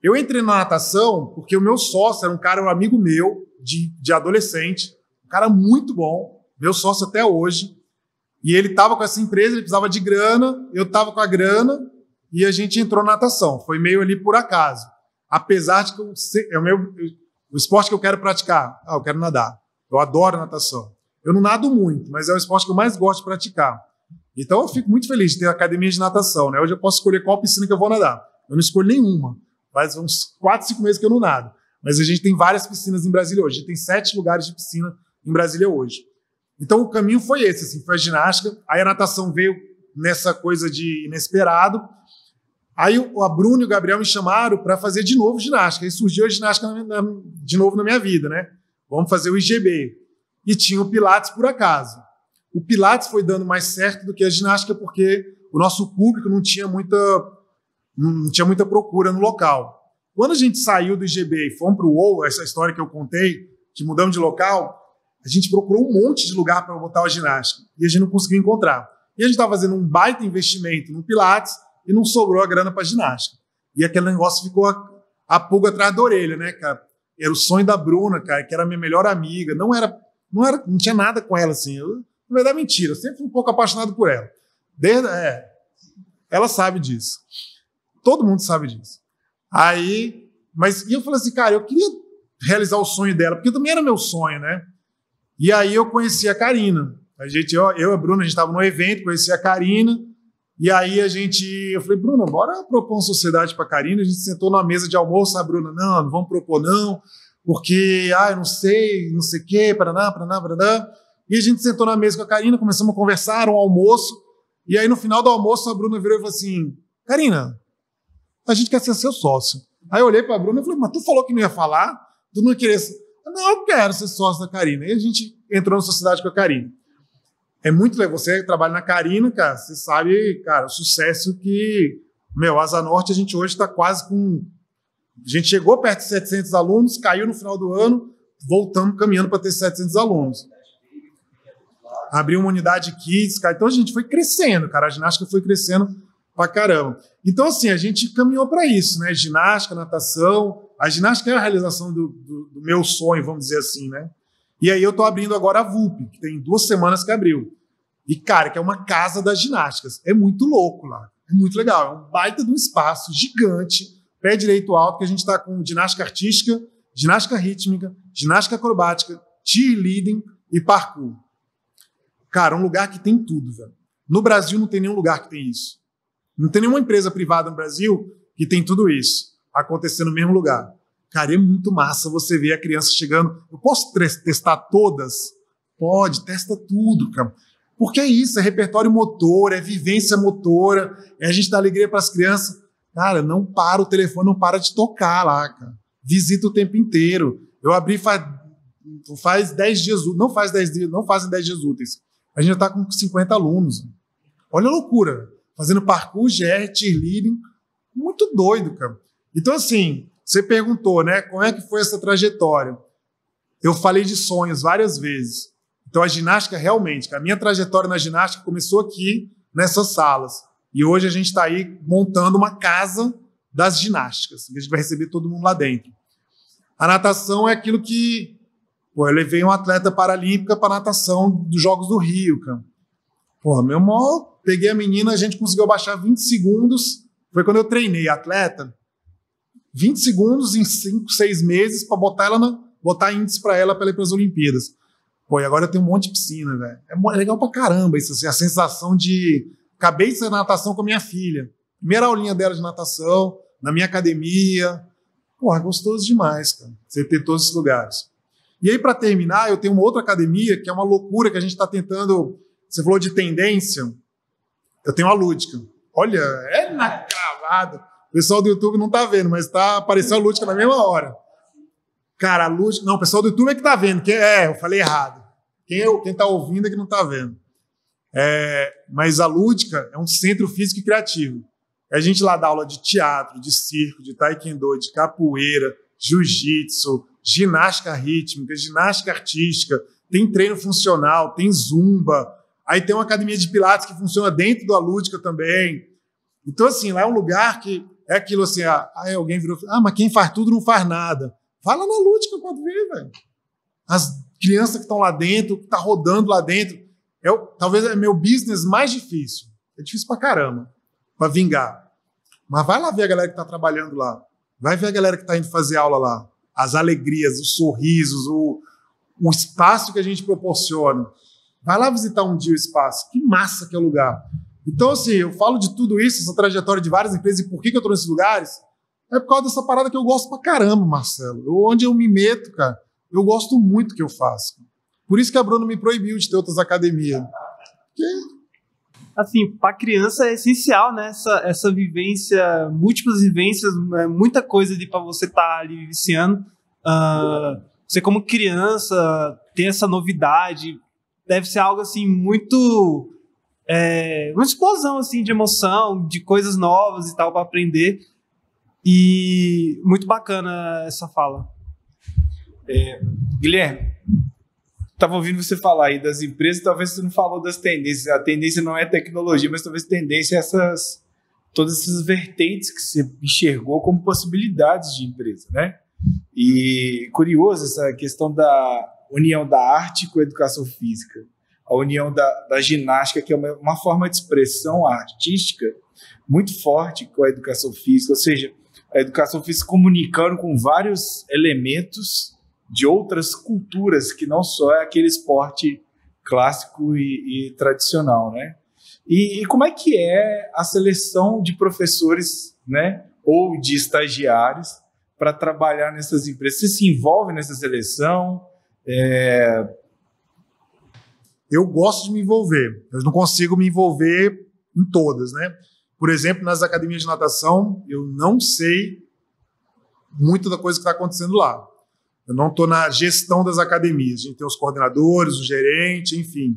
Eu entrei na natação porque o meu sócio era um amigo meu de adolescente, um cara muito bom, meu sócio até hoje. E ele estava com essa empresa, ele precisava de grana, eu estava com a grana e a gente entrou na natação. Foi meio ali por acaso. Apesar de que o esporte que eu quero praticar, eu quero nadar. Eu adoro natação. Eu não nado muito, mas é o esporte que eu mais gosto de praticar. Então eu fico muito feliz de ter academia de natação. Né? Hoje eu posso escolher qual piscina que eu vou nadar. Eu não escolho nenhuma. Faz uns 4, 5 meses que eu não nado. Mas a gente tem várias piscinas em Brasília hoje. A gente tem 7 lugares de piscina em Brasília hoje. Então o caminho foi esse, assim, foi a ginástica. Aí a natação veio nessa coisa de inesperado. Aí a Bruna e o Gabriel me chamaram para fazer de novo ginástica. Aí surgiu a ginástica de novo na minha vida, né? Vamos fazer o IGB. E tinha o Pilates por acaso. O Pilates foi dando mais certo do que a ginástica porque o nosso público não tinha muita procura no local. Quando a gente saiu do IGB e fomos para o UOL, essa história que eu contei, que mudamos de local, a gente procurou um monte de lugar para botar a ginástica e a gente não conseguiu encontrar. E a gente estava fazendo um baita investimento no Pilates e não sobrou a grana para a ginástica. E aquele negócio ficou a pulga atrás da orelha, né, cara? Era o sonho da Bruna, cara, que era minha melhor amiga. Não tinha nada com ela, assim. Na verdade, mentira. Eu sempre fui um pouco apaixonado por ela. Ela sabe disso. Todo mundo sabe disso. E eu falei assim, cara, eu queria realizar o sonho dela, porque também era meu sonho, né? E aí eu conheci a Karina. Eu e a Bruna, a gente estava num evento, conheci a Karina, e aí eu falei, Bruna, bora propor uma sociedade para a Karina. A gente sentou na mesa de almoço, a Bruna, não vamos propor não, porque, eu não sei o quê, paraná. E a gente sentou na mesa com a Karina, começamos a conversar, um almoço, e aí no final do almoço a Bruna virou e falou assim, Karina, a gente quer ser seu sócio. Aí eu olhei para a Bruna e falei, mas tu falou que não ia falar? Tu não ia querer ser... Não, eu quero ser sócio da Karina. E a gente entrou na sociedade com a Karina. É muito legal. Você trabalha na Karina, cara, você sabe, cara, o sucesso que... Asa Norte, a gente hoje está quase com... A gente chegou perto de 700 alunos, caiu no final do ano, voltamos caminhando para ter 700 alunos. Abriu uma unidade Kids, cara. Então a gente foi crescendo, cara. A ginástica foi crescendo pra caramba. Então, assim, a gente caminhou para isso, né? Ginástica, natação. A ginástica é a realização do meu sonho, vamos dizer assim, né? E aí eu tô abrindo agora a VUP, que tem 2 semanas que abriu. E, cara, que é uma casa das ginásticas. É muito louco lá. É muito legal. É um baita de um espaço gigante, pé direito alto, que a gente tá com ginástica artística, ginástica rítmica, ginástica acrobática, cheerleading e parkour. Cara, um lugar que tem tudo, velho. No Brasil não tem nenhum lugar que tem isso. Não tem nenhuma empresa privada no Brasil que tem tudo isso acontecendo no mesmo lugar. Cara, é muito massa você ver a criança chegando. Eu posso testar todas? Pode, testa tudo, cara. Porque é isso, é repertório motor, é vivência motora, é a gente dar alegria para as crianças. Cara, não para o telefone, não para de tocar lá, cara. Visita o tempo inteiro. Eu abri faz 10 dias, não fazem 10 dias úteis. A gente já está com 50 alunos. Olha a loucura. Fazendo parkour, GR, cheerleading. Muito doido, cara. Então, assim, você perguntou, né? Como é que foi essa trajetória? Eu falei de sonhos várias vezes. Então, a ginástica, realmente, a minha trajetória na ginástica começou aqui, nessas salas. E hoje a gente está aí montando uma casa das ginásticas, que a gente vai receber todo mundo lá dentro. A natação é aquilo que... Pô, eu levei um atleta paralímpica para natação dos Jogos do Rio, cara. Pô, meu irmão, peguei a menina, a gente conseguiu abaixar 20 segundos. Foi quando eu treinei a atleta. 20 segundos em 5, 6 meses para botar índice para ela ir para as Olimpíadas. Pô, e agora eu tenho um monte de piscina, velho. É legal pra caramba isso, assim, a sensação de... Acabei de sair da natação com a minha filha. Primeira aulinha dela de natação, na minha academia. Pô, é gostoso demais, cara, você ter todos esses lugares. E aí, para terminar, eu tenho uma outra academia que é uma loucura que a gente está tentando... Você falou de tendência. Eu tenho a Lúdica. Olha, é na cravada. O pessoal do YouTube não tá vendo, mas tá aparecendo a Lúdica na mesma hora. Cara, a Lúdica... Não, o pessoal do YouTube é que tá vendo. Eu falei errado. Quem tá ouvindo é que não tá vendo. Mas a Lúdica é um centro físico e criativo. A gente lá dá aula de teatro, de circo, de taekwondo, de capoeira, jiu-jitsu, ginástica rítmica, ginástica artística, tem treino funcional, tem zumba, aí tem uma academia de pilates que funciona dentro da Lúdica também. Então, assim, lá é um lugar que é aquilo assim, alguém virou, mas quem faz tudo não faz nada. Vai lá na Lúdica, pode ver, velho. As crianças que estão lá dentro, que estão rodando lá dentro, talvez é meu business mais difícil. É difícil pra caramba, pra vingar. Mas vai lá ver a galera que está trabalhando lá. Vai ver a galera que está indo fazer aula lá. As alegrias, os sorrisos, o espaço que a gente proporciona. Vai lá visitar um dia o espaço. Que massa que é o lugar. Então, assim, eu falo de tudo isso, essa trajetória de várias empresas, e por que eu estou nesses lugares, é por causa dessa parada que eu gosto pra caramba, Marcelo. Onde eu me meto, cara, eu gosto muito do que eu faço. Por isso que a Bruna me proibiu de ter outras academias. Assim, para criança é essencial, né? Essa vivência, múltiplas vivências, muita coisa ali para você estar ali vivenciando. Você como criança ter essa novidade deve ser algo assim muito uma explosão assim de emoção, de coisas novas e tal para aprender. E muito bacana essa fala. Guilherme, estava ouvindo você falar aí das empresas, talvez você não falou das tendências. A tendência não é tecnologia, mas talvez tendência é todas essas vertentes que você enxergou como possibilidades de empresa, né? E curioso essa questão da união da arte com a educação física, a união da ginástica, que é uma forma de expressão artística muito forte com a educação física, ou seja, a educação física comunicando com vários elementos de outras culturas, que não só é aquele esporte clássico e tradicional, né? E como é que é a seleção de professores, né, ou de estagiários para trabalhar nessas empresas? Você se envolve nessa seleção? Eu gosto de me envolver. Eu não consigo me envolver em todas, né? Por exemplo, nas academias de natação, eu não sei muito da coisa que está acontecendo lá. Eu não estou na gestão das academias. A gente tem os coordenadores, o gerente, enfim.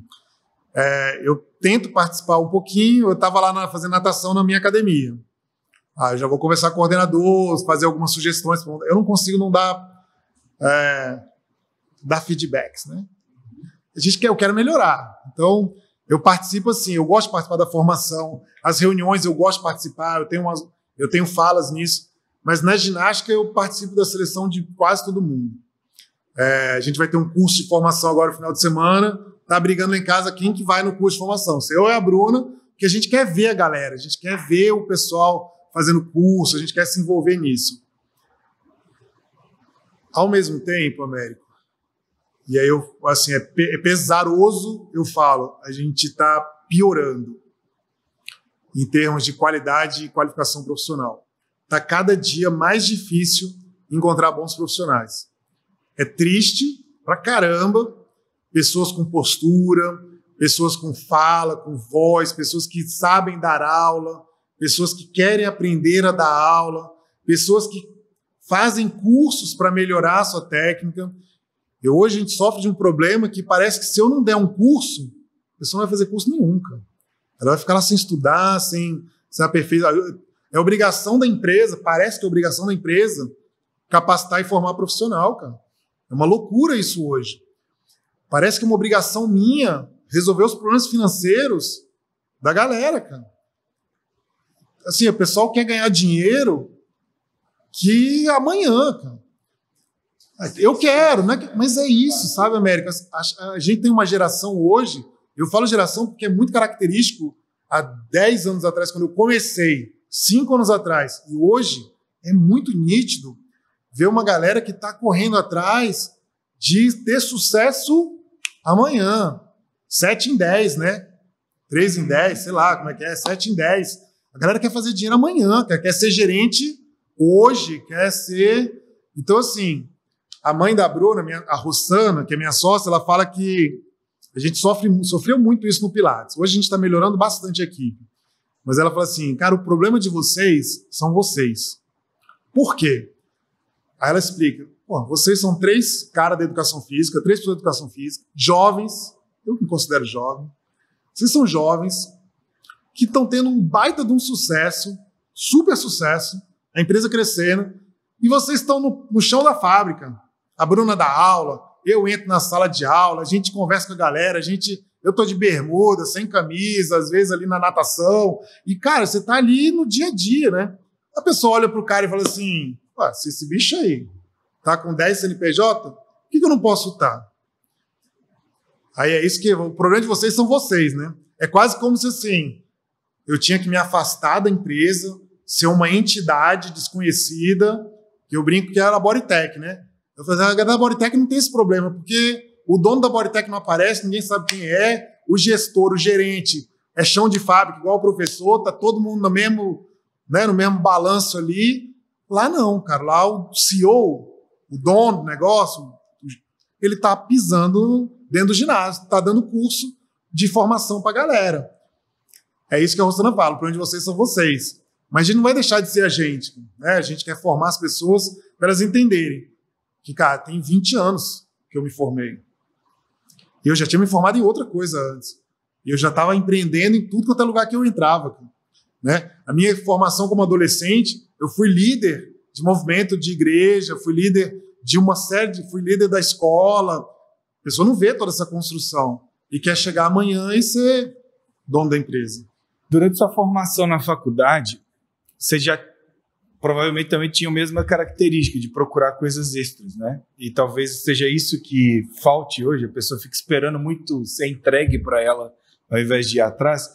Eu tento participar um pouquinho. Eu estava lá fazendo natação na minha academia. Eu já vou conversar com o coordenador, fazer algumas sugestões. Eu não consigo não dar feedbacks, né? Eu quero melhorar. Então, eu participo assim. Eu gosto de participar da formação. As reuniões eu gosto de participar. Eu tenho falas nisso. Mas na ginástica eu participo da seleção de quase todo mundo. A gente vai ter um curso de formação agora no final de semana. Tá brigando lá em casa quem que vai no curso de formação. Se eu e a Bruna, que a gente quer ver a galera, a gente quer ver o pessoal fazendo curso, a gente quer se envolver nisso. Ao mesmo tempo, Américo, e aí é pesaroso, eu falo, a gente está piorando em termos de qualidade e qualificação profissional. Está cada dia mais difícil encontrar bons profissionais. É triste pra caramba, pessoas com postura, pessoas com fala, com voz, pessoas que sabem dar aula, pessoas que querem aprender a dar aula, pessoas que fazem cursos para melhorar a sua técnica. Hoje a gente sofre de um problema que parece que se eu não der um curso, a pessoa não vai fazer curso nenhum, cara. Ela vai ficar lá sem estudar, sem aperfeiçoar. É obrigação da empresa, parece que é obrigação da empresa capacitar e formar profissional, cara. É uma loucura isso hoje. Parece que é uma obrigação minha resolver os problemas financeiros da galera, cara. Assim, o pessoal quer ganhar dinheiro que amanhã, cara. Eu quero, né? Mas é isso, sabe, América? A gente tem uma geração hoje, eu falo geração porque é muito característico há 10 anos atrás, quando eu comecei, 5 anos atrás, e hoje é muito nítido ver uma galera que está correndo atrás de ter sucesso amanhã. 7 em 10, né? 3 em 10, sei lá como é que é, 7 em 10. A galera quer fazer dinheiro amanhã, quer ser gerente hoje, quer ser... Então, assim, a mãe da Bruna, a Rossana, que é minha sócia, ela fala que a gente sofreu muito isso no Pilates. Hoje a gente está melhorando bastante a equipe. Mas ela fala assim, cara, o problema de vocês são vocês. Por quê? Aí ela explica, pô, vocês são 3 caras da educação física, 3 pessoas da educação física, jovens, eu me considero jovem, vocês são jovens que estão tendo um baita de um sucesso, super sucesso, a empresa crescendo, e vocês estão no chão da fábrica. A Bruna dá aula, eu entro na sala de aula, a gente conversa com a galera, eu tô de bermuda, sem camisa, às vezes ali na natação, e, cara, você tá ali no dia a dia, né? A pessoa olha pro cara e fala assim, se esse bicho aí tá com 10 CNPJ, por que eu não posso estar? Aí é isso que... O problema de vocês são vocês, né? É quase como se, assim, eu tinha que me afastar da empresa, ser uma entidade desconhecida, que eu brinco que era a Bodytech, né? Eu falei, a galera da Bodytech não tem esse problema, porque o dono da Bodytech não aparece, ninguém sabe quem é, o gestor, o gerente, é chão de fábrica, igual o professor, tá todo mundo no mesmo balanço ali. Lá não, cara. Lá o CEO, o dono do negócio, ele tá pisando dentro do ginásio, tá dando curso de formação pra galera. É isso que a Rosana fala, para onde vocês são vocês. Mas a gente não vai deixar de ser a gente, né? A gente quer formar as pessoas para elas entenderem que, cara, tem 20 anos que eu me formei. E eu já tinha me formado em outra coisa antes. E eu já estava empreendendo em tudo quanto é lugar que eu entrava, né? A minha formação como adolescente, eu fui líder de movimento de igreja, fui líder de uma série, fui líder da escola. A pessoa não vê toda essa construção e quer chegar amanhã e ser dono da empresa. Durante sua formação na faculdade, você já provavelmente também tinha a mesma característica de procurar coisas extras, né? E talvez seja isso que falte hoje, a pessoa fica esperando muito ser entregue para ela ao invés de ir atrás.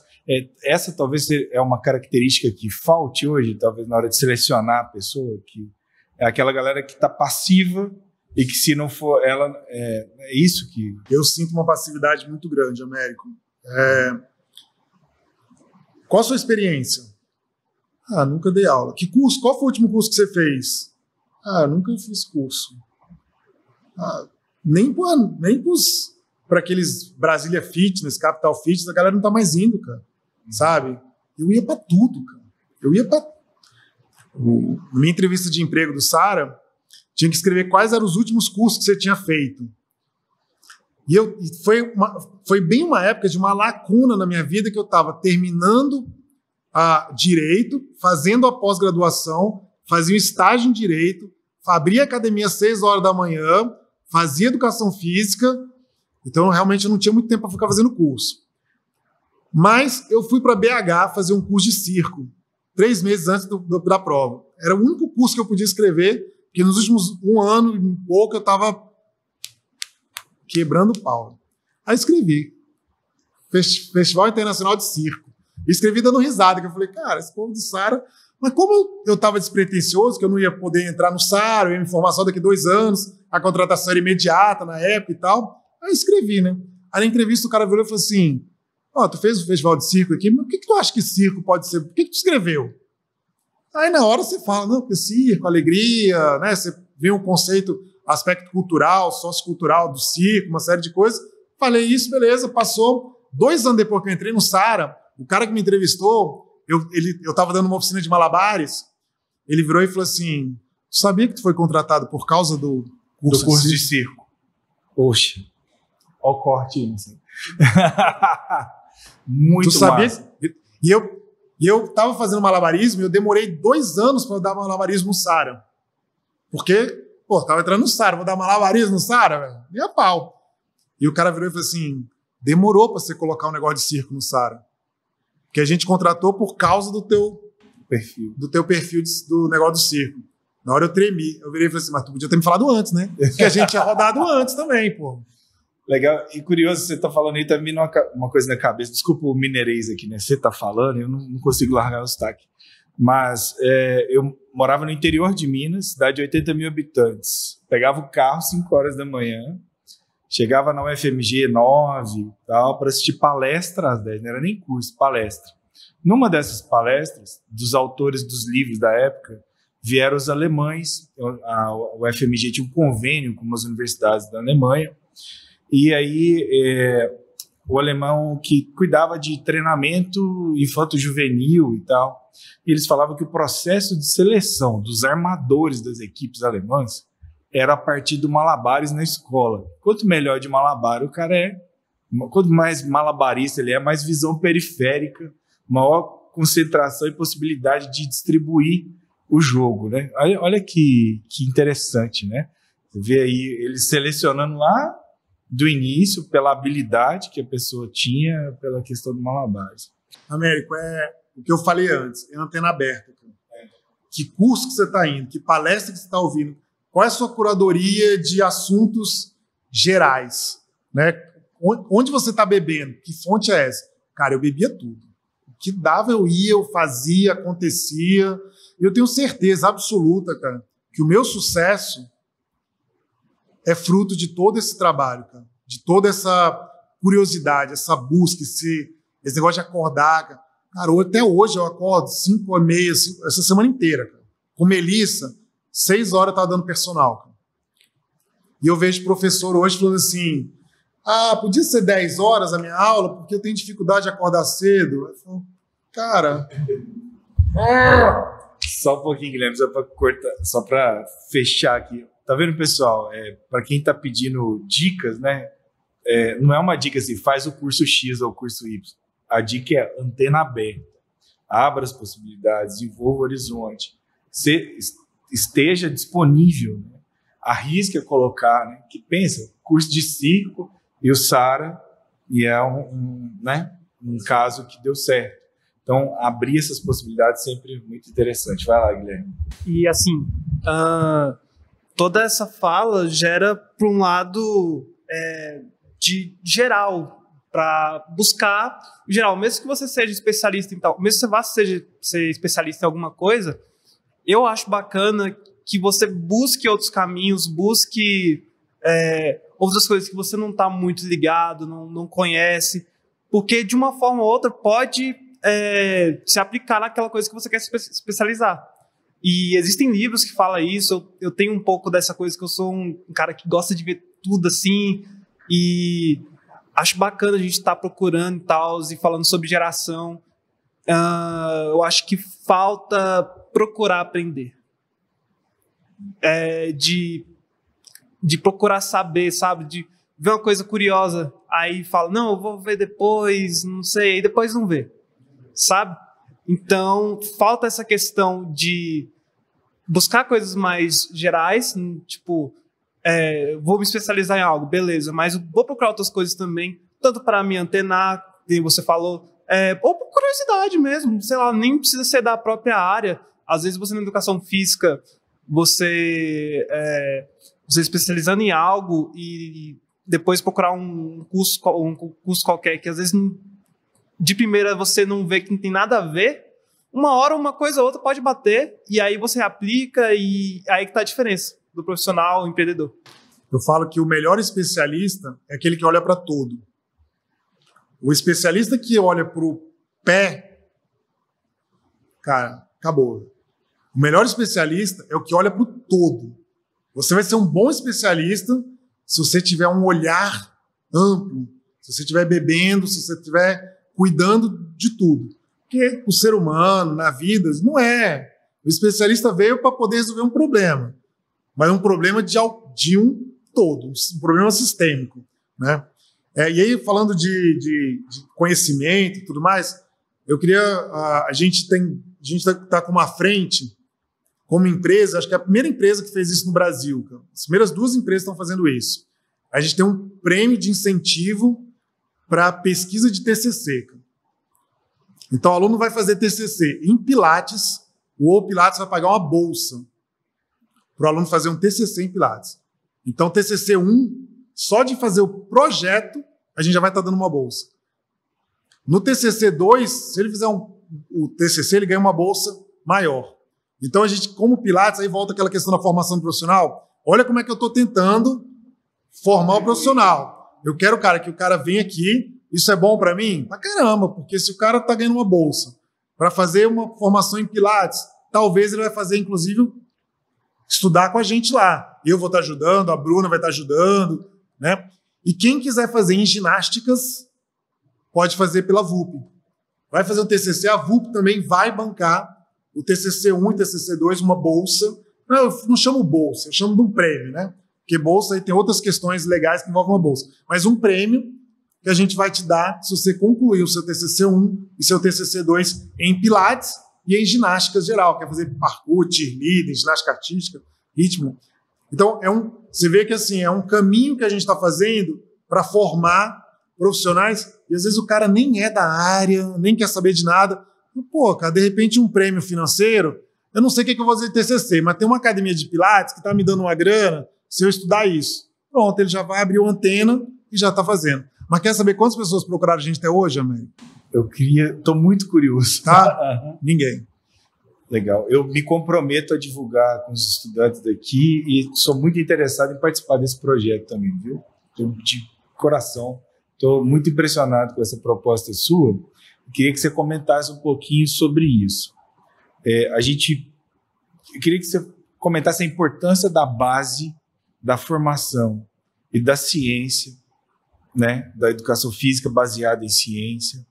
Essa talvez é uma característica que falte hoje, talvez na hora de selecionar a pessoa, que é aquela galera que está passiva e que se não for ela, é isso que... Eu sinto uma passividade muito grande, Américo. Qual a sua experiência? Nunca dei aula. Que curso? Qual foi o último curso que você fez? Nunca fiz curso. Nem para aqueles Brasília Fitness, Capital Fitness, a galera não tá mais indo, cara. Sabe? Eu ia para tudo, cara. Eu ia para... Minha entrevista de emprego do Sara, tinha que escrever quais eram os últimos cursos que você tinha feito. E foi bem uma época de uma lacuna na minha vida que eu estava terminando direito, fazendo a pós-graduação, fazia um estágio em direito, abria a academia às 6 horas da manhã, fazia educação física, então realmente eu não tinha muito tempo para ficar fazendo curso. Mas eu fui para BH fazer um curso de circo, 3 meses antes da prova. Era o único curso que eu podia escrever, porque nos últimos 1 ano e pouco eu estava quebrando o pau. Aí escrevi. Festival Internacional de Circo. Escrevi dando risada, que eu falei, cara, esse povo do Sara... Mas como eu estava despretensioso, que eu não ia poder entrar no Sara, eu ia me formar só daqui 2 anos, a contratação era imediata na época e tal, aí escrevi, né? Aí na entrevista o cara virou e falou assim, tu fez o festival de circo aqui, mas o que tu acha que circo pode ser? Por que tu escreveu? Aí na hora você fala, não, porque circo, alegria, né? Você vê um conceito, aspecto cultural, sociocultural do circo, uma série de coisas. Falei isso, beleza, passou. 2 anos depois que eu entrei no Sara, o cara que me entrevistou, eu estava dando uma oficina de malabares, ele virou e falou assim, sabia que tu foi contratado por causa do curso de circo? Poxa, olha o corte aí. Assim. Muito tu sabia? Massa. E eu estava fazendo malabarismo e eu demorei 2 anos para dar malabarismo no Sara. Porque, estava entrando no Sara, vou dar malabarismo no Sara, velho? E a pau. E o cara virou e falou assim, demorou para você colocar um negócio de circo no Sara. que a gente contratou por causa do teu Perfil. perfil do negócio do circo. Na hora eu tremi. Eu virei e falei assim, mas tu podia ter me falado antes, né? Porque a gente tinha rodado antes também, pô. Legal. E curioso, você tá falando aí, tá vindo uma coisa na cabeça. Desculpa o mineirês aqui, né? Você tá falando, eu não consigo largar o sotaque. Mas eu morava no interior de Minas, cidade de 80 mil habitantes. Pegava o carro 5 horas da manhã, chegava na UFMG 9 tal, para assistir palestra às 10, não era nem curso, palestra. Numa dessas palestras, dos autores dos livros da época, vieram os alemães. A UFMG tinha um convênio com umas universidades da Alemanha, e aí o alemão que cuidava de treinamento infanto-juvenil e tal, e eles falavam que o processo de seleção dos armadores das equipes alemãs era a partir do malabares na escola. Quanto melhor de malabar o cara é, quanto mais malabarista ele é, mais visão periférica, maior concentração e possibilidade de distribuir o jogo, né? Olha que interessante, né? Você vê aí eles selecionando lá do início pela habilidade que a pessoa tinha, pela questão do malabares. Américo, o que eu falei antes, é antena aberta. Que curso que você está indo, que palestra que você está ouvindo, qual é a sua curadoria de assuntos gerais, né? Onde você está bebendo, que fonte é essa? Cara, eu bebia tudo. O que dava eu ia, eu fazia, acontecia. E eu tenho certeza absoluta, cara, que o meu sucesso é fruto de todo esse trabalho, cara, de toda essa curiosidade, essa busca, esse negócio de acordar, cara. Cara, até hoje eu acordo 5h30, essa semana inteira, cara. Com Melissa, 6 horas eu tava dando personal, cara. E eu vejo professor hoje falando assim, podia ser 10 horas a minha aula, porque eu tenho dificuldade de acordar cedo. Eu falo, cara... Só um pouquinho, Guilherme, só para fechar aqui. Tá vendo, pessoal? Para quem tá pedindo dicas, né? Não é uma dica assim, faz o curso X ou o curso Y. A dica é antena aberta. Abra as possibilidades, desenvolva o horizonte. Esteja disponível, né? Arrisque a colocar, né? Que pensa, curso de circo e o Sara, e é um caso que deu certo. Então, abrir essas possibilidades é sempre muito interessante. Vai lá, Guilherme. E assim, toda essa fala gera para um lado de geral, para buscar geral, mesmo que você seja especialista em tal, mesmo que você vá ser especialista em alguma coisa, eu acho bacana que você busque outros caminhos, busque outras coisas que você não está muito ligado, não conhece, porque de uma forma ou outra pode se aplicar naquela coisa que você quer se especializar. E existem livros que falam isso, eu tenho um pouco dessa coisa, que eu sou um cara que gosta de ver tudo assim, e acho bacana a gente estar procurando e tal, e falando sobre geração. Eu acho que falta procurar aprender. De procurar saber, sabe? De ver uma coisa curiosa, aí fala, não, eu vou ver depois, não sei, e depois não vê. Sabe? Então, falta essa questão de buscar coisas mais gerais, tipo, vou me especializar em algo, beleza, mas vou procurar outras coisas também, tanto para me antenar, como você falou, ou por curiosidade mesmo, sei lá, nem precisa ser da própria área. Às vezes você na educação física, você especializando em algo e depois procurar um curso qualquer, que às vezes de primeira você não vê que não tem nada a ver, uma hora uma coisa ou outra pode bater, e aí você aplica, e aí que está a diferença do profissional ao empreendedor. Eu falo que o melhor especialista é aquele que olha para todo. O especialista que olha para o pé, cara, acabou. O melhor especialista é o que olha para o todo. Você vai ser um bom especialista se você tiver um olhar amplo, se você estiver bebendo, se você estiver cuidando de tudo. Porque o ser humano, na vida, não é. O especialista veio para poder resolver um problema, mas um problema de um todo, um problema sistêmico, né? E aí, falando de conhecimento e tudo mais, eu queria... A gente está com uma frente, como empresa, acho que é a primeira empresa que fez isso no Brasil. Cara. As primeiras 2 empresas estão fazendo isso. A gente tem um prêmio de incentivo para pesquisa de TCC. Cara. Então, o aluno vai fazer TCC em Pilates, o Pilates vai pagar uma bolsa para o aluno fazer um TCC em Pilates. Então, TCC 1, só de fazer o projeto, a gente já vai estar dando uma bolsa. No TCC 2, se ele fizer o TCC, ele ganha uma bolsa maior. Então, a gente, como Pilates, aí volta aquela questão da formação profissional. Olha como é que eu estou tentando formar o profissional. Eu quero, que o cara venha aqui. Isso é bom para mim? Pra caramba, porque se o cara está ganhando uma bolsa para fazer uma formação em Pilates, talvez ele vai fazer, inclusive, estudar com a gente lá. Eu vou estar ajudando, a Bruna vai estar ajudando, né? E quem quiser fazer em ginásticas, pode fazer pela VUP. Vai fazer o TCC, a VUP também vai bancar o TCC 1 e TCC 2, uma bolsa. Eu não chamo bolsa, eu chamo de um prêmio, né? Porque bolsa aí tem outras questões legais que envolvem uma bolsa. Mas um prêmio que a gente vai te dar se você concluir o seu TCC 1 e seu TCC 2 em Pilates e em ginástica geral. Quer fazer parkour, cheerleading, ginástica artística, ritmo. Então, você vê que assim, é um caminho que a gente está fazendo para formar profissionais e às vezes o cara nem é da área, nem quer saber de nada. Pô, cara, de repente um prêmio financeiro, eu não sei o que eu vou fazer de TCC, mas tem uma academia de Pilates que está me dando uma grana se eu estudar isso. Pronto, ele já vai abrir uma antena e já está fazendo. Mas quer saber quantas pessoas procuraram a gente até hoje, Américo? Estou muito curioso. Tá? Ninguém. Legal. Eu me comprometo a divulgar com os estudantes daqui e sou muito interessado em participar desse projeto também, viu? De coração. Estou muito impressionado com essa proposta sua. Eu queria que você comentasse um pouquinho sobre isso. Eu queria que você comentasse a importância da base da formação e da ciência, né? Da educação física baseada em ciência.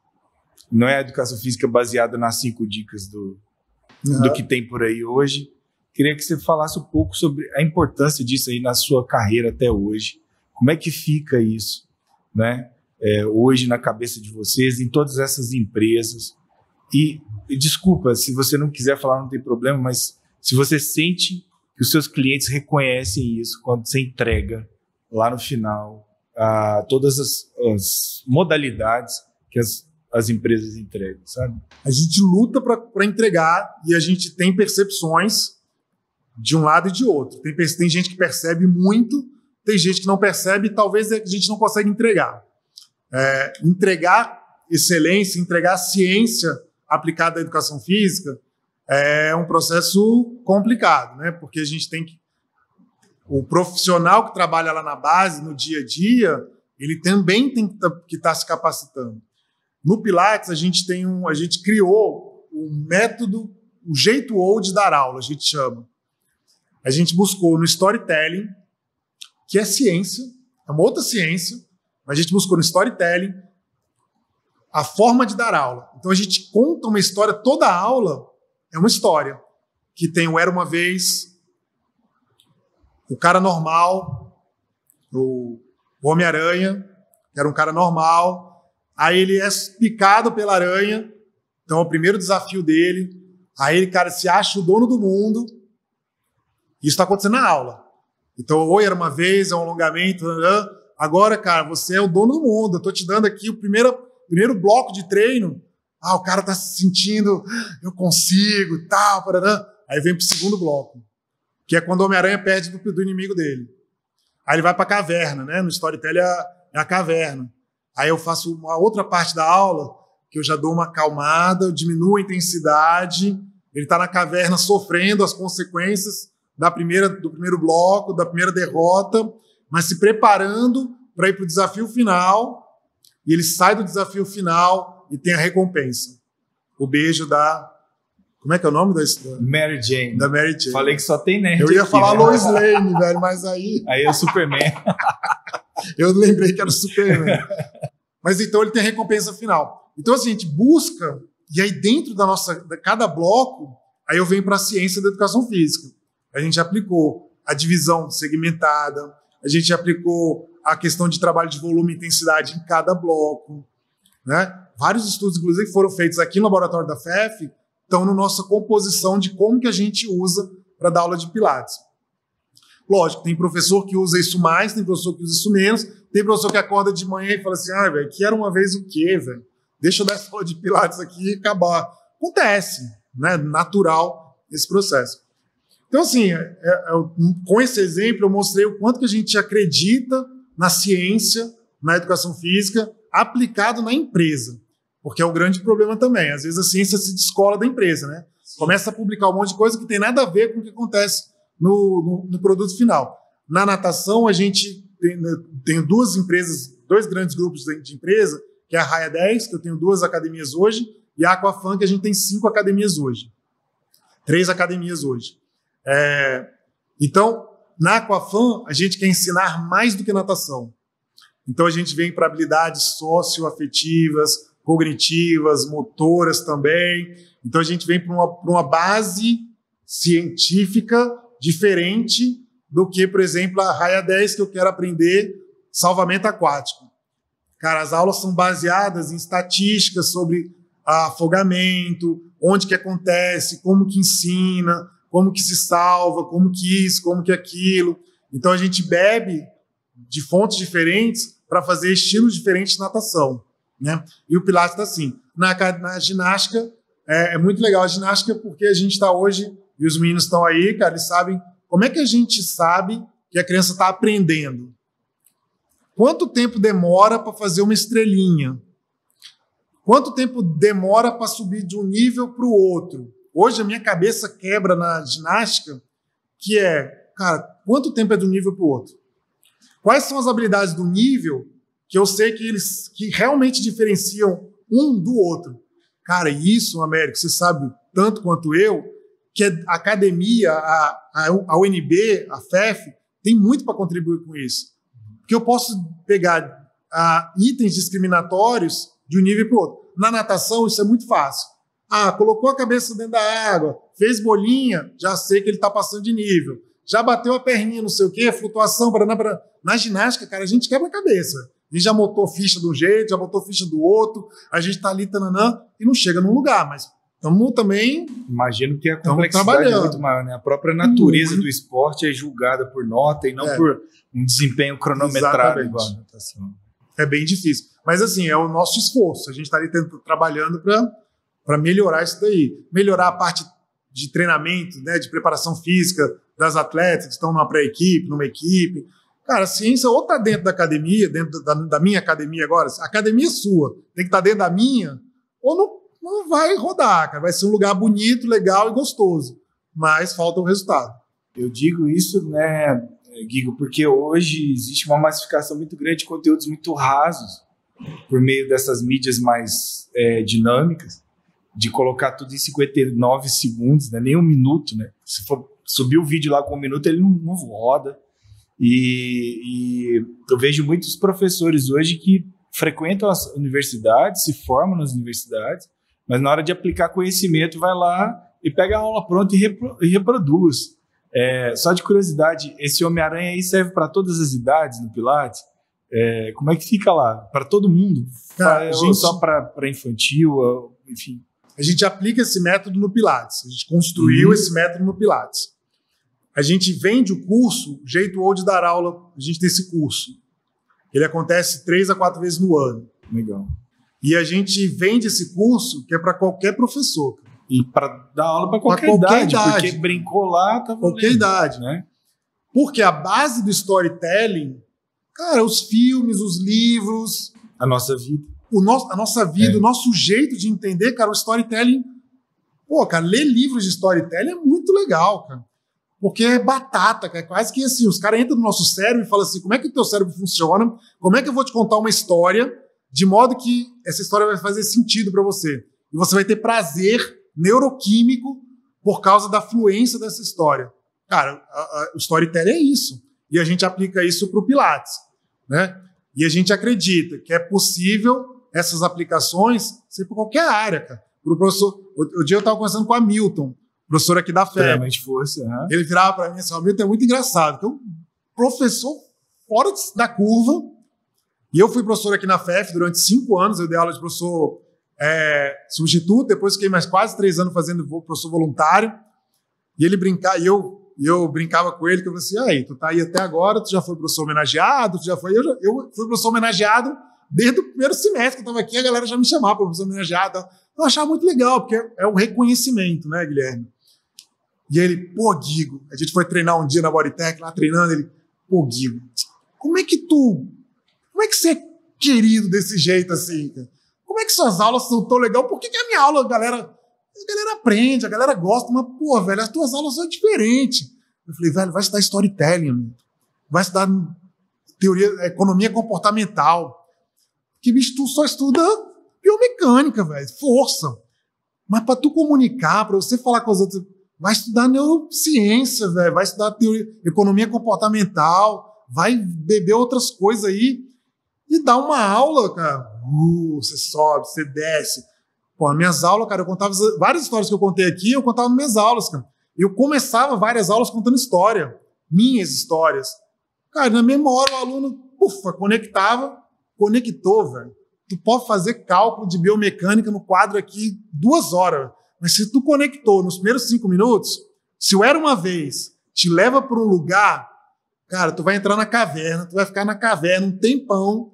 Não é a educação física baseada nas 5 dicas do que tem por aí hoje. Queria que você falasse um pouco sobre a importância disso aí na sua carreira até hoje. Como é que fica isso, né? Hoje na cabeça de vocês, em todas essas empresas. E desculpa, se você não quiser falar, não tem problema, mas se você sente que os seus clientes reconhecem isso quando você entrega lá no final todas as modalidades que as empresas entregam, sabe? A gente luta para entregar e a gente tem percepções de um lado e de outro. Tem gente que percebe muito, tem gente que não percebe e talvez a gente não consegue entregar. Entregar excelência, entregar ciência aplicada à educação física é um processo complicado, né? Porque a gente tem que... O profissional que trabalha lá na base, no dia a dia, ele também tem que estar se capacitando. No Pilates, a gente criou o método, o jeito old de dar aula, a gente chama. A gente buscou no storytelling, que é ciência, é uma outra ciência, mas a gente buscou no storytelling a forma de dar aula. Então a gente conta uma história, toda a aula é uma história, que tem o Era Uma Vez, o cara normal, o Homem-Aranha, que era um cara normal, aí ele é picado pela aranha, então é o primeiro desafio dele, aí ele, cara, se acha o dono do mundo, isso está acontecendo na aula. Então, Oi, Era Uma Vez, é um alongamento, agora, cara, você é o dono do mundo, eu estou te dando aqui o primeiro bloco de treino, o cara está se sentindo, eu consigo, tal, parará. Aí vem para o segundo bloco, que é quando o Homem-Aranha perde do inimigo dele. Aí ele vai para a caverna, né? No storytelling é a caverna. Aí eu faço uma outra parte da aula, que eu já dou uma acalmada, eu diminuo a intensidade, ele está na caverna sofrendo as consequências do primeiro bloco, da primeira derrota, mas se preparando para ir para o desafio final, e ele sai do desafio final e tem a recompensa. O beijo da... Como é que é o nome da Mary Jane. Da Mary Jane. Falei que só tem nerd. Eu ia aqui, falar né? Lois Lane, velho, mas aí... Aí é o Superman. Eu lembrei que era o Superman. Mas então ele tem a recompensa final. Então assim, a gente busca, e aí dentro da cada bloco, aí eu venho para a ciência da educação física. A gente aplicou a divisão segmentada, a gente aplicou a questão de trabalho de volume e intensidade em cada bloco, né? Vários estudos, inclusive, que foram feitos aqui no laboratório da FEF, estão na nossa composição de como que a gente usa para dar aula de Pilates. Lógico, tem professor que usa isso mais, tem professor que usa isso menos, tem professor que acorda de manhã e fala assim, velho, que era uma vez o quê, velho? deixa eu dar essa aula de Pilates aqui e acabar. Acontece, né? Natural esse processo. Então, assim, com esse exemplo, eu mostrei o quanto que a gente acredita na ciência, na educação física, aplicado na empresa. Porque é um grande problema também. Às vezes a ciência se descola da empresa, né? Sim. Começa a publicar um monte de coisa que tem nada a ver com o que acontece no produto final. Na natação, a gente tem duas empresas, dois grandes grupos de empresa, que é a Raia 10, que eu tenho 2 academias hoje, e a Aquafan, que a gente tem 5 academias hoje. 3 academias hoje. Então, na Aquafan, a gente quer ensinar mais do que natação. Então, a gente vem para habilidades socioafetivas, cognitivas, motoras também. Então, a gente vem para uma base científica diferente do que, por exemplo, a Raia 10, que eu quero aprender salvamento aquático. Cara, as aulas são baseadas em estatísticas sobre afogamento, onde que acontece, como que ensina, como que se salva, como que isso, como que aquilo. Então, a gente bebe de fontes diferentes para fazer estilos diferentes de natação, né? E o Pilates está assim. Na ginástica, é muito legal a ginástica porque a gente está hoje, e os meninos estão aí, cara, eles sabem como é que a gente sabe que a criança está aprendendo. Quanto tempo demora para fazer uma estrelinha? Quanto tempo demora para subir de um nível para o outro? Hoje a minha cabeça quebra na ginástica, que cara, quanto tempo é de um nível para o outro? Quais são as habilidades do nível que eu sei que realmente diferenciam um do outro? Cara, isso, Américo, você sabe tanto quanto eu, que a academia, a UNB, a FEF, tem muito para contribuir com isso. Porque eu posso pegar itens discriminatórios de um nível para o outro. Na natação, isso é muito fácil. Colocou a cabeça dentro da água, fez bolinha, já sei que ele está passando de nível. Já bateu a perninha, não sei o quê, flutuação, paraná. Na ginástica, cara, a gente quebra a cabeça. A gente já botou ficha de um jeito, já botou ficha do outro, a gente está ali, tananã, e não chega num lugar, mas estamos também... Imagino que a complexidade é muito maior, né? A própria natureza do esporte é julgada por nota e não por um desempenho cronometrado igual a natação. É bem difícil. Mas, assim, é o nosso esforço. A gente está ali trabalhando para melhorar isso daí. Melhorar a parte de treinamento, né, de preparação física das atletas que estão numa pré-equipe, numa equipe. Cara, a ciência ou está dentro da academia, dentro da minha academia agora, a academia é sua, tem que estar dentro da minha, ou não vai rodar, cara. Vai ser um lugar bonito, legal e gostoso, mas falta o resultado. Eu digo isso, né, Guigo, porque hoje existe uma massificação muito grande de conteúdos muito rasos por meio dessas mídias mais dinâmicas, de colocar tudo em 59 segundos, né, nem um minuto, né? Se for subir o vídeo lá com um minuto, ele não roda. E eu vejo muitos professores hoje que frequentam as universidades, se formam nas universidades, mas na hora de aplicar conhecimento vai lá e pega a aula pronta e reproduz. Só de curiosidade, esse Homem-Aranha aí serve para todas as idades no Pilates? Como é que fica lá? Para todo mundo? Só para infantil? Enfim. A gente aplica esse método no Pilates. A gente construiu esse método no Pilates. A gente vende o curso, o jeito ou de dar aula, a gente tem esse curso. Ele acontece 3 a 4 vezes no ano. Legal. E a gente vende esse curso que é para qualquer professor. E para dar aula para qualquer idade, porque brincou lá, tá valendo. Qualquer idade, né? Porque a base do storytelling, cara, os filmes, os livros... A nossa vida. A nossa vida, o nosso jeito de entender, cara, o storytelling... Pô, cara, ler livros de storytelling é muito legal, cara. Porque é batata, cara. É quase que assim, os caras entram no nosso cérebro e falam assim, como é que o teu cérebro funciona? Como é que eu vou te contar uma história de modo que essa história vai fazer sentido para você? E você vai ter prazer neuroquímico por causa da fluência dessa história. Cara, o storytelling é isso. E a gente aplica isso para o Pilates, né? E a gente acredita que é possível essas aplicações ser para qualquer área, cara. Pro professor, o dia eu estava conversando com a Milton, professor aqui da FEB. Ele virava para mim assim, o Milton é muito engraçado. Então, professor fora da curva. E eu fui professor aqui na FEF durante 5 anos. Eu dei aula de professor substituto. Depois fiquei mais quase 3 anos fazendo professor voluntário. E ele brincava, eu brincava com ele, que eu falei assim, aí, tu tá aí até agora, tu já foi professor homenageado, tu já foi... Eu fui professor homenageado desde o primeiro semestre que eu estava aqui, a galera já me chamava para professor homenageado. Eu achava muito legal, porque é um reconhecimento, né, Guilherme? E ele, pô, Guigo, a gente foi treinar um dia na Bodytech, lá treinando, ele, pô, Guigo, como é que você é querido desse jeito assim, cara? Como é que suas aulas são tão legais? Por que a minha aula, a galera aprende, a galera gosta, mas, pô, velho, as tuas aulas são diferentes. Eu falei, velho, vai estudar storytelling, amigo. Vai estudar economia comportamental. Que, bicho, tu só estuda biomecânica, velho, força. Mas para tu comunicar, para você falar com os outros, vai estudar neurociência, velho, vai estudar economia comportamental, vai beber outras coisas aí e dar uma aula, cara. Você sobe, você desce. Pô, minhas aulas, cara, eu contava várias histórias que eu contei aqui, eu contava nas minhas aulas, cara. Eu começava várias aulas contando história, minhas histórias. Cara, na mesma hora o aluno, ufa, conectou, velho. Tu pode fazer cálculo de biomecânica no quadro aqui 2 horas, mas se tu conectou nos primeiros 5 minutos, se o Era Uma Vez te leva para um lugar, cara, tu vai entrar na caverna, tu vai ficar na caverna um tempão,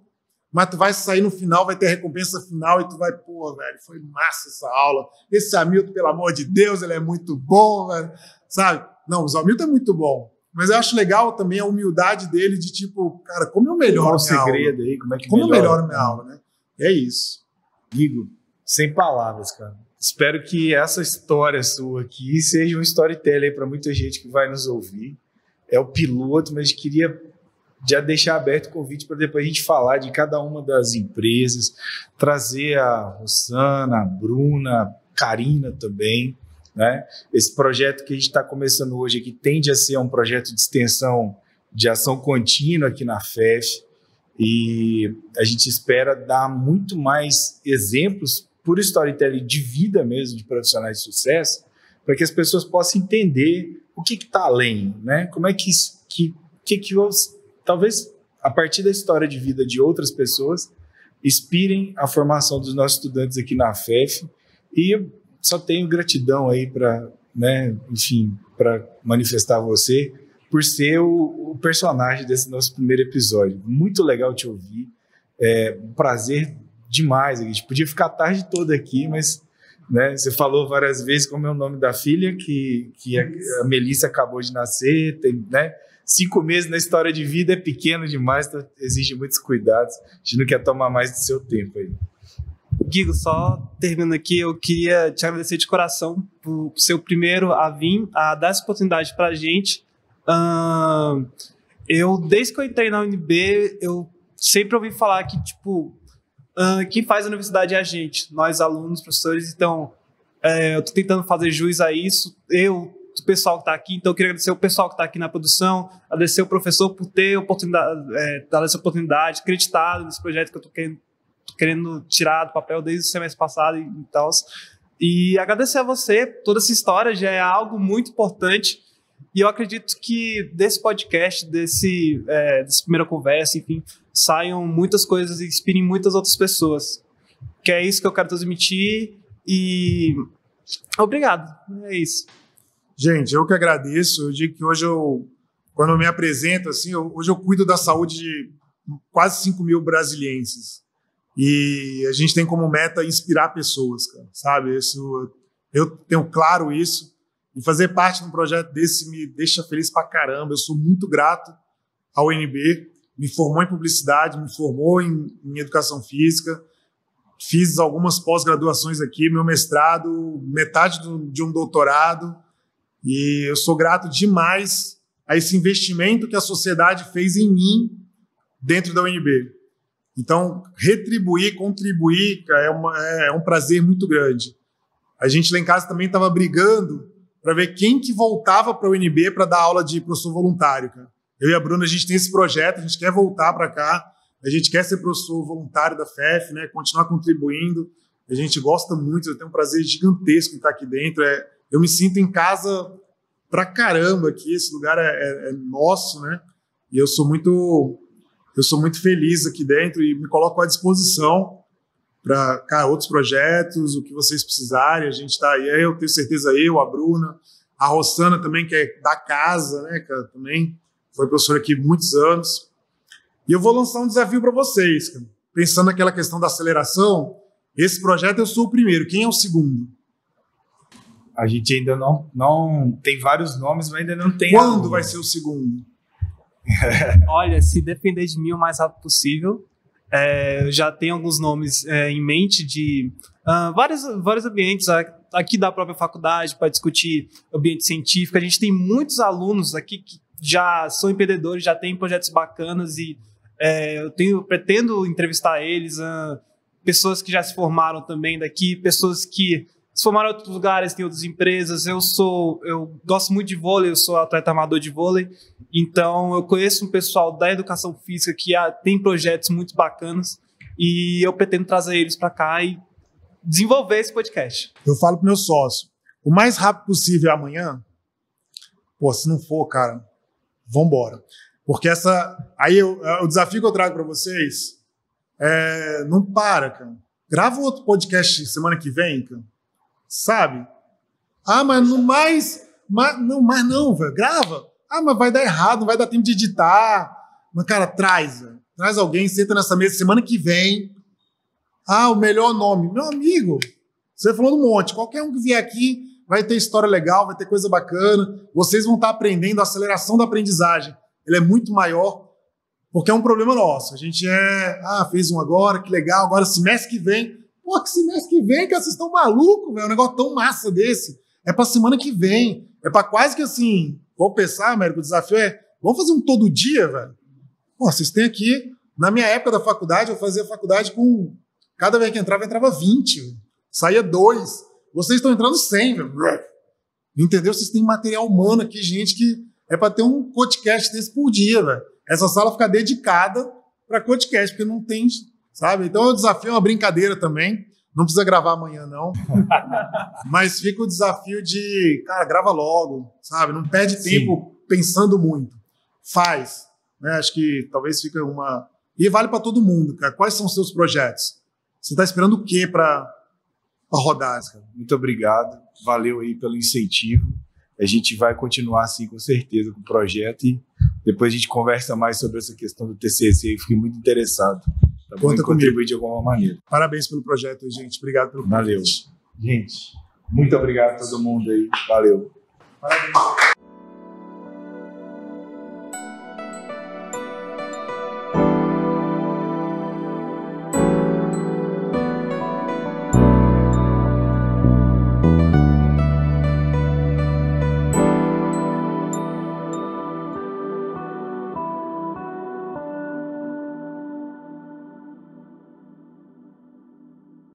mas tu vai sair no final, vai ter a recompensa final e tu vai, pô, velho, foi massa essa aula. Esse Hamilton, pelo amor de Deus, ele é muito bom, velho, sabe? Não, o Hamilton é muito bom, mas eu acho legal também a humildade dele de tipo, cara, como eu melhoro minha aula? Qual o segredo aí? Como eu melhoro minha aula, né? É isso. Guigo, sem palavras, cara. Espero que essa história sua aqui seja um storytelling para muita gente que vai nos ouvir. É o piloto, mas queria já deixar aberto o convite para depois a gente falar de cada uma das empresas, trazer a Rosana, a Bruna, a Karina também, né? Esse projeto que a gente está começando hoje aqui tende a ser um projeto de extensão de ação contínua aqui na FEF e a gente espera dar muito mais exemplos por storytelling de vida mesmo, de profissionais de sucesso, para que as pessoas possam entender o que está além, né? Como é que talvez a partir da história de vida de outras pessoas inspirem a formação dos nossos estudantes aqui na FEF. E eu só tenho gratidão aí para, né, enfim, para manifestar você por ser o personagem desse nosso primeiro episódio. Muito legal te ouvir, um prazer demais. A gente podia ficar a tarde toda aqui, mas, né, você falou várias vezes como é o nome da filha, que a Melissa acabou de nascer, tem, né, 5 meses na história de vida é pequeno demais, então exige muitos cuidados. A gente não quer tomar mais do seu tempo aí. Guigo, só terminando aqui, eu queria te agradecer de coração por ser o primeiro a vir, a dar essa oportunidade pra gente. Desde que eu entrei na UNB, eu sempre ouvi falar que, tipo, quem faz a universidade é a gente, nós alunos, professores, então eu tô tentando fazer jus a isso, o pessoal que está aqui, então eu queria agradecer o pessoal que está aqui na produção, agradecer o professor por ter dado essa oportunidade, acreditado nesse projeto que eu tô querendo tirar do papel desde o semestre passado e tal. E agradecer a você, toda essa história já é algo muito importante e eu acredito que desse podcast, dessa primeira conversa, enfim, saiam muitas coisas e inspirem muitas outras pessoas. Que é isso que eu quero transmitir e obrigado, é isso. Gente, eu que agradeço. Eu digo que hoje quando eu me apresento, assim, hoje eu cuido da saúde de quase 5 mil brasilienses. E a gente tem como meta inspirar pessoas, cara, sabe? Eu tenho claro isso. E fazer parte de um projeto desse me deixa feliz pra caramba. Eu sou muito grato ao UNB. Me formou em publicidade, me formou em educação física. Fiz algumas pós-graduações aqui, meu mestrado, metade de um doutorado. E eu sou grato demais a esse investimento que a sociedade fez em mim dentro da UNB. Então, retribuir, contribuir, é um prazer muito grande. A gente lá em casa também estava brigando para ver quem que voltava para a UNB para dar aula de professor voluntário. Cara. Eu e a Bruna, a gente tem esse projeto, a gente quer voltar para cá, a gente quer ser professor voluntário da FEF, né, continuar contribuindo. A gente gosta muito, eu tenho um prazer gigantesco em estar aqui dentro. Eu me sinto em casa pra caramba aqui, esse lugar é nosso, né? E eu sou muito feliz aqui dentro e me coloco à disposição para outros projetos, o que vocês precisarem. A gente está aí, eu tenho certeza, a Bruna, a Rosana também, que é da casa, né, cara, também foi professora aqui muitos anos. E eu vou lançar um desafio para vocês, cara. pensando naquela questão da aceleração, esse projeto eu sou o primeiro. Quem é o segundo? A gente ainda não tem vários nomes, mas ainda não tem. Quando vai ser o segundo? Olha, se depender de mim o mais rápido possível. Eu já tenho alguns nomes em mente de vários ambientes aqui da própria faculdade para discutir ambiente científico. A gente tem muitos alunos aqui que já são empreendedores, já têm projetos bacanas e eu pretendo entrevistar eles, pessoas que já se formaram também daqui, pessoas que se formaram em outros lugares, tem outras empresas. Eu gosto muito de vôlei, eu sou atleta amador de vôlei, então eu conheço um pessoal da educação física que tem projetos muito bacanas e eu pretendo trazer eles para cá e desenvolver esse podcast. Eu falo pro meu sócio, o mais rápido possível é amanhã. Pô, se não for, cara, vambora. Porque o desafio que eu trago para vocês não para, cara. Grava outro podcast semana que vem, cara. Sabe? Mas não, velho. Grava. Mas vai dar errado, não vai dar tempo de editar. Mas, cara, traz alguém, senta nessa mesa semana que vem. O melhor nome. Meu amigo, você falou um monte. Qualquer um que vier aqui vai ter história legal, vai ter coisa bacana. Vocês vão estar aprendendo, a aceleração da aprendizagem. Ele é muito maior, porque é um problema nosso. A gente fez um agora, que legal, agora semestre que vem. Pô, que semestre que vem, que vocês estão malucos, velho. Um negócio tão massa desse. É pra semana que vem. É pra quase que assim, vou pensar, Américo, o desafio vamos fazer um todo dia, velho. Pô, vocês têm aqui, na minha época da faculdade, eu fazia faculdade com, cada vez que entrava 20, velho. Saía 2. Vocês estão entrando 100, velho. Entendeu? Vocês têm material humano aqui, gente, que é pra ter um podcast desse por dia, velho. Essa sala fica dedicada pra podcast, porque não tem, sabe? Então o desafio é uma brincadeira também. Não precisa gravar amanhã, não. Mas fica o desafio de, cara, grava logo, sabe? Não perde tempo pensando muito. Faz. Né? Acho que talvez fica uma... E vale para todo mundo, cara. Quais são os seus projetos? Você está esperando o quê para rodar, cara? Muito obrigado. Valeu aí pelo incentivo. A gente vai continuar assim, com certeza, com o projeto e depois a gente conversa mais sobre essa questão do TCC. Eu fiquei muito interessado. Tá bom? Contribuir de alguma maneira. Parabéns pelo projeto, gente. Obrigado pelo convite. Valeu. Gente, muito obrigado a todo mundo aí. Valeu. Parabéns.